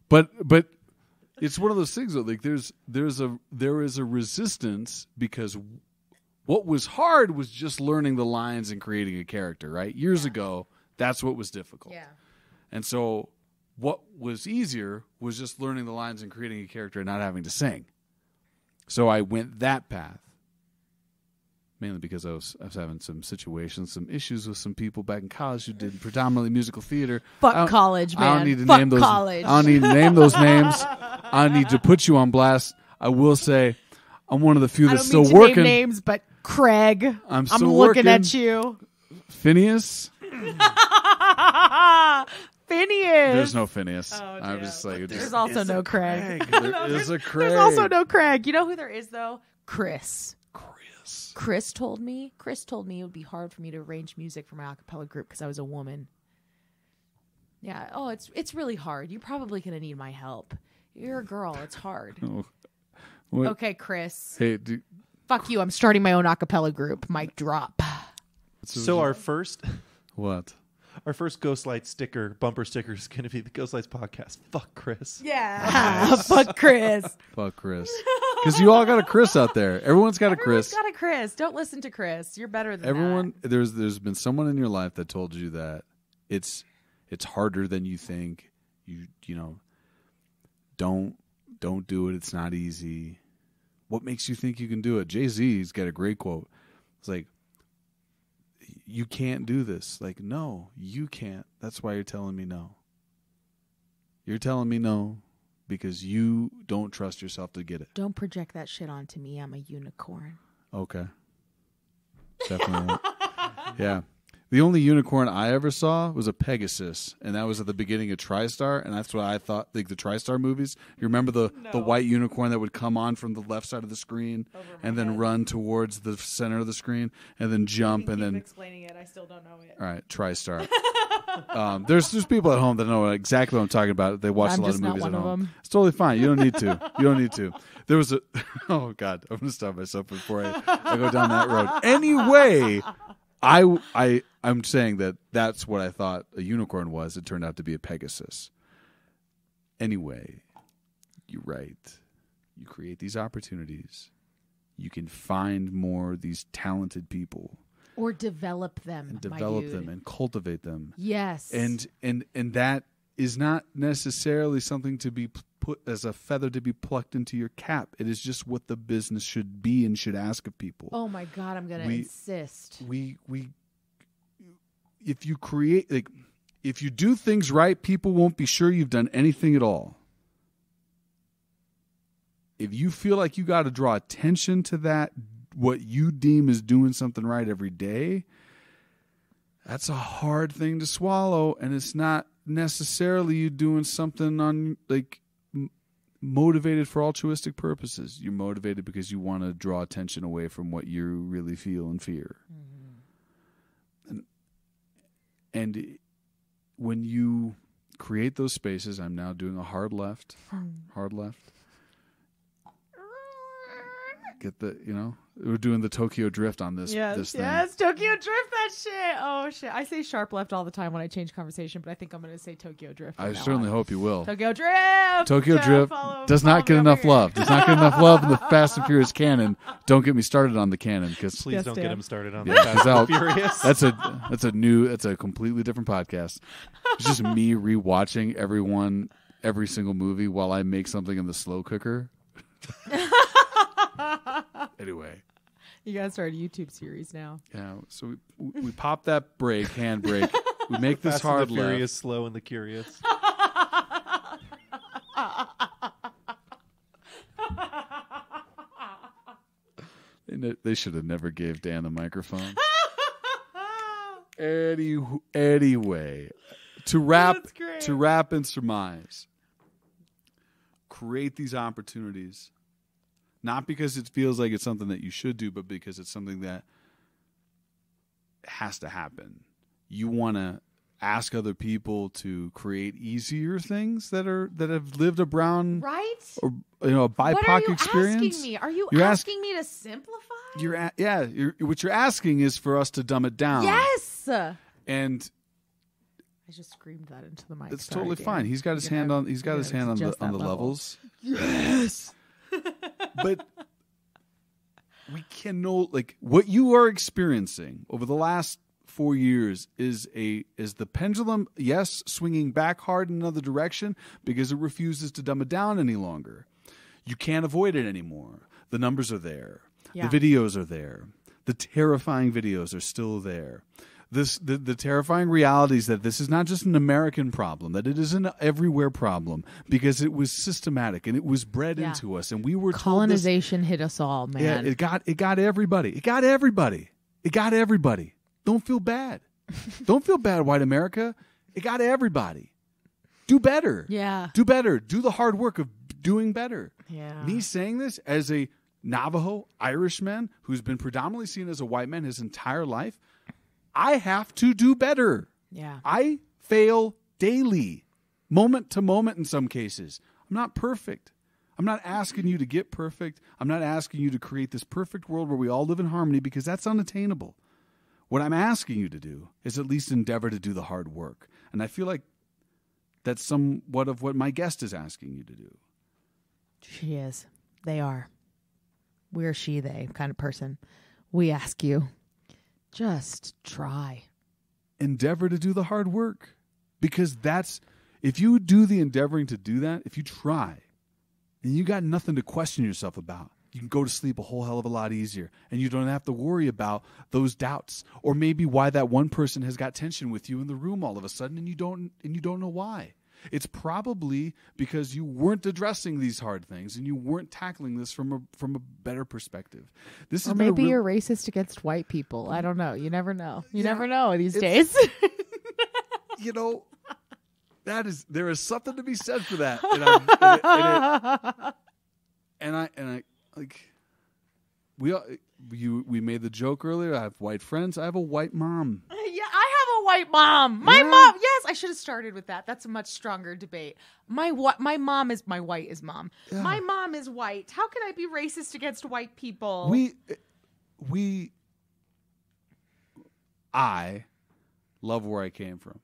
But it's one of those things though, like there is a resistance because what was hard was just learning the lines and creating a character, right? Years ago, that's what was difficult. Yeah. And so what was easier was just learning the lines and creating a character and not having to sing. So I went that path. Mainly because I was having some situations, some issues with some people back in college who did predominantly musical theater. Fuck college, man. I don't need to name those. College. I don't need to name those names. I don't need to put you on blast. I will say, I'm one of the few that's still working. I don't mean to name names, but Craig. I'm still looking working. At you. Phineas. Phineas. There's no Phineas. Oh, I'm just like, there's also no Craig. There is a Craig. There's also no Craig. You know who there is though? Chris. Chris told me it would be hard for me to arrange music for my a cappella group because I was a woman. Yeah. Oh, it's really hard. You're probably going to need my help. You're a girl. It's hard. Oh. Okay, Chris. Hey, fuck you. I'm starting my own a cappella group. Mic drop. So our first Ghostlight bumper sticker is going to be the Ghostlights podcast. Fuck Chris. Yeah. Fuck Chris. Fuck Chris. Because you all got a Chris out there. Everyone's got a Chris. Everyone's got a Chris. Don't listen to Chris. You're better than everyone. That. There's been someone in your life that told you that it's harder than you think. You know. Don't do it. It's not easy. What makes you think you can do it? Jay-Z's got a great quote. It's like, you can't do this. Like, no, you can't. That's why you're telling me no. You're telling me no because you don't trust yourself to get it. Don't project that shit onto me. I'm a unicorn. Okay. Definitely. Yeah. The only unicorn I ever saw was a Pegasus, and that was at the beginning of TriStar, and that's what I thought, like the TriStar movies. You remember the white unicorn that would come on from the left side of the screen and then run towards the center of the screen and then jump and then... explaining it. I still don't know it. All right, TriStar. There's people at home that know exactly what I'm talking about. They watch a lot of movies at home. It's totally fine. You don't need to. There was a... Oh, God. I'm going to stop myself before I go down that road. Anyway... I'm saying that's what I thought a unicorn was. It turned out to be a Pegasus. Anyway, you're right. You create these opportunities. You can find more of these talented people. Or develop them. And develop them and cultivate them. Yes. And that is not necessarily something to be put as a feather to be plucked into your cap. It is just what the business should be and should ask of people. Oh my God, I'm going to insist. if you create, like, if you do things right, people won't be sure you've done anything at all. If you feel like you got to draw attention to that, what you deem as doing something right every day, that's a hard thing to swallow, and it's not necessarily you doing something on like motivated for altruistic purposes. You're motivated because you want to draw attention away from what you really feel and fear. And when you create those spaces, I'm now doing a hard left. Get the, we're doing the Tokyo Drift on this. This thing. Yes, Tokyo Drift, that shit. Oh, shit. I say sharp left all the time when I change conversation, but I think I'm going to say Tokyo Drift. I certainly hope you will. Tokyo Drift. Tokyo Drift does not get enough love. Does not get enough love in the Fast and Furious canon. Don't get me started on the canon, because Please don't get him started on the Yeah, Fast and Furious. That's a completely different podcast. It's just me rewatching every single movie while I make something in the slow cooker. Anyway, you gotta start a YouTube series now. Yeah, so we pop that hand brake. We make this Fast hard and the Furious, left. Slow and the Curious. They should have never gave Dan a microphone. Anyway, to wrap and surmise, create these opportunities. Not because it feels like it's something that you should do, but because it's something that has to happen. You want to ask other people to create easier things that have lived a brown, right, or a BIPOC experience. Asking me? Are you asking me to simplify? What you're asking is for us to dumb it down. Yes. And I just screamed that into the mic. It's totally fine. He's got his hand on the levels. Yes. But we can know, like, what you are experiencing over the last 4 years is the pendulum, yes, swinging back hard in another direction because it refuses to dumb it down any longer. You can't avoid it anymore. The numbers are there. Yeah. The videos are there. The terrifying videos are still there. The terrifying reality is that this is not just an American problem, that it is an everywhere problem, because it was systematic and it was bred into us, and we were colonization hit us all, man. Yeah, it got everybody. It got everybody. It got everybody. Don't feel bad. Don't feel bad, white America. It got everybody. Do better. Yeah. Do better. Do the hard work of doing better. Yeah. Me saying this as a Navajo Irishman who's been predominantly seen as a white man his entire life, I have to do better. Yeah. I fail daily, moment to moment in some cases. I'm not perfect. I'm not asking you to get perfect. I'm not asking you to create this perfect world where we all live in harmony, because that's unattainable. What I'm asking you to do is at least endeavor to do the hard work. And I feel like that's somewhat of what my guest is asking you to do. She is. They are. We're she, they kind of person. We ask you, just try. Endeavor to do the hard work. Because if you do the endeavoring to do that, if you try, and you got nothing to question yourself about, you can go to sleep a whole hell of a lot easier, and you don't have to worry about those doubts, or maybe why that one person has got tension with you in the room all of a sudden, and you don't know why. It's probably because you weren't addressing these hard things, and you weren't tackling this from a better perspective. Or maybe you're racist against white people. I don't know. You never know. You never know these days. There is something to be said for that, we made the joke earlier. I have white friends. I have a white mom. Yeah, I have a white mom. My mom. Yes, I should have started with that. That's a much stronger debate. My white is mom. Yeah. My mom is white. How can I be racist against white people? I love where I came from.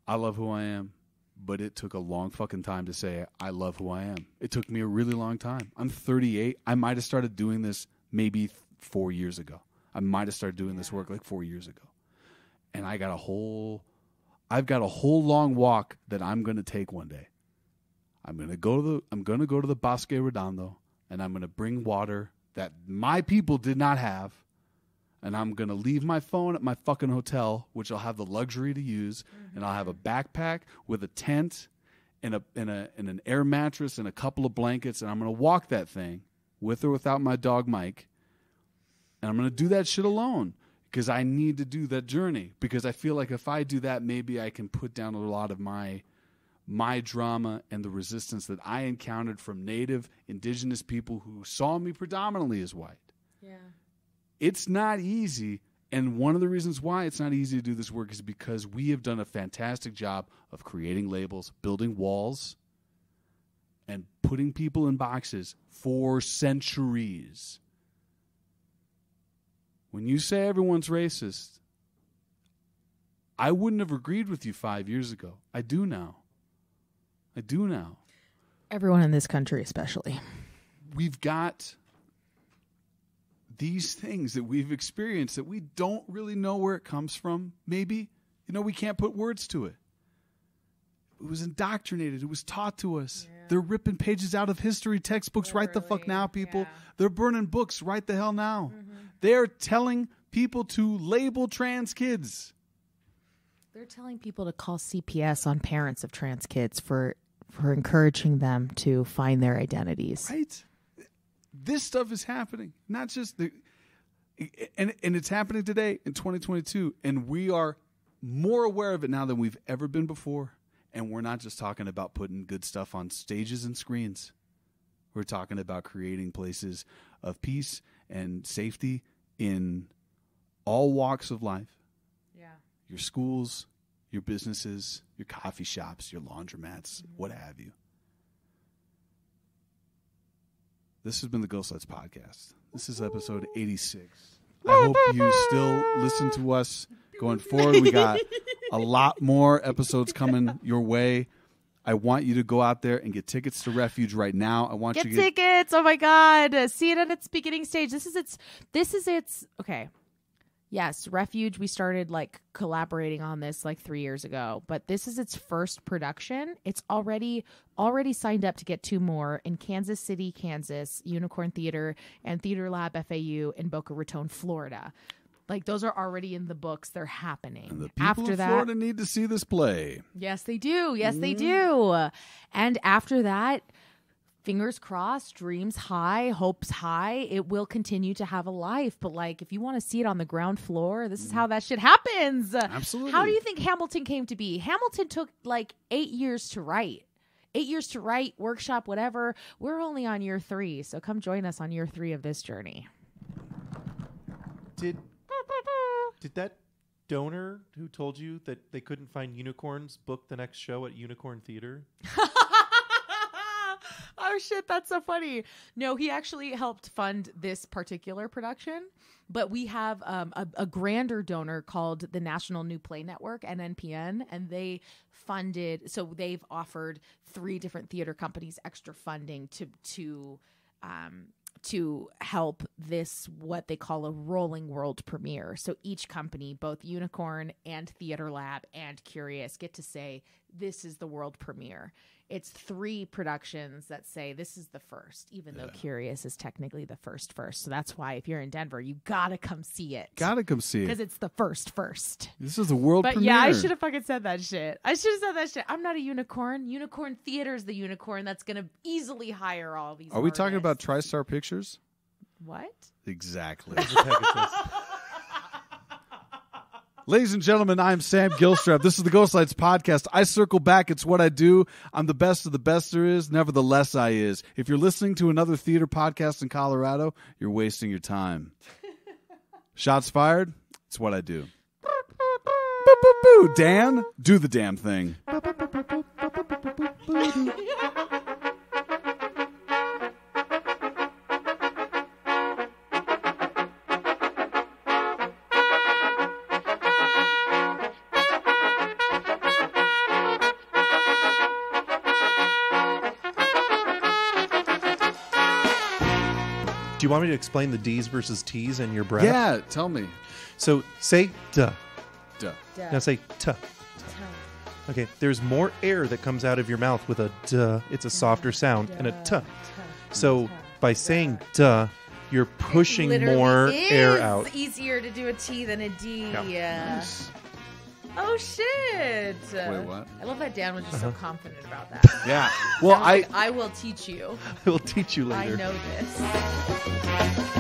I love who I am. But it took a long fucking time to say I love who I am. It took me a really long time. I'm 38. I might have started doing this maybe 4 years ago. I might have started doing this work like 4 years ago. And I've got a whole long walk that I'm going to take one day. I'm going to go to the Bosque Redondo, and I'm going to bring water that my people did not have. and I'm going to leave my phone at my fucking hotel, which I'll have the luxury to use, and I'll have a backpack with a tent and an air mattress and a couple of blankets, and I'm going to walk that thing with or without my dog Mike, and I'm going to do that shit alone because I need to do that journey, because I feel like if I do that, maybe I can put down a lot of my drama and the resistance that I encountered from native indigenous people who saw me predominantly as white. Yeah. It's not easy, and one of the reasons why it's not easy to do this work is because we have done a fantastic job of creating labels, building walls, and putting people in boxes for centuries. When you say everyone's racist, I wouldn't have agreed with you 5 years ago. I do now. Everyone in this country especially. We've got these things that we've experienced that we don't really know where it comes from, maybe. We can't put words to it. It was indoctrinated. It was taught to us. Yeah. They're ripping pages out of history textbooks right the fuck now, people. Yeah. They're burning books right the hell now. Mm-hmm. They're telling people to label trans kids. They're telling people to call CPS on parents of trans kids for encouraging them to find their identities. Right? This stuff is happening. Not just and it's happening today in 2022, and we are more aware of it now than we've ever been before. And we're not just talking about putting good stuff on stages and screens. We're talking about creating places of peace and safety in all walks of life. Yeah. Your schools, your businesses, your coffee shops, your laundromats, what have you. This has been the Ghostlights Podcast. This is episode 86. I hope you still listen to us going forward. We got a lot more episodes coming your way. I want you to go out there and get tickets to Refuge right now. I want you to get tickets. Oh my God. See it at its beginning stage. This is its okay. Yes, Refuge, we started collaborating on this 3 years ago, but this is its first production. It's already signed up to get 2 more in Kansas City, Kansas, Unicorn Theater, and Theater Lab FAU in Boca Raton, Florida. Those are already in the books. They're happening. And the people of Florida need to see this play. Yes, they do. Yes, they do. And after that, fingers crossed, dreams high, hopes high. It will continue to have a life. But if you want to see it on the ground floor, this is how that shit happens. Absolutely. How do you think Hamilton came to be? Hamilton took 8 years to write. 8 years to write, workshop, whatever. We're only on year 3. So come join us on year 3 of this journey. Did that donor who told you that they couldn't find unicorns book the next show at Unicorn Theater? Oh, shit, that's so funny. No, he actually helped fund this particular production, but we have a grander donor called the National New Play Network, NNPN, and they funded, so they've offered 3 different theater companies extra funding to help this, what they call a rolling world premiere. So each company, both Unicorn and Theater Lab and Curious, get to say, this is the world premiere. It's 3 productions that say this is the first, even though Curious is technically the first. So that's why if you're in Denver, you gotta come see it. Because it's the first. This is the world premiere. Yeah, I should have fucking said that shit. I'm not a unicorn. Unicorn Theater is the unicorn that's gonna easily hire all these Are we talking about TriStar Pictures? What? Exactly. Ladies and gentlemen, I'm Sam Gilstrap. This is the Ghostlights Podcast. I circle back. It's what I do. I'm the best of the best there is. Nevertheless, I is. If you're listening to another theater podcast in Colorado, you're wasting your time. Shots fired. It's what I do. Dan, do the damn thing. Do you want me to explain the D's versus T's in your breath? Yeah, tell me. So say duh. Duh. Now say tuh. Okay, there's more air that comes out of your mouth with a duh. It's a softer sound and a tuh. So by saying duh, you're pushing Literally more is air out. easier to do a T than a D. Nice. Oh shit! Wait, what? I love that Dan was just so confident about that. Yeah. Well, I will teach you. I will teach you later. I know this.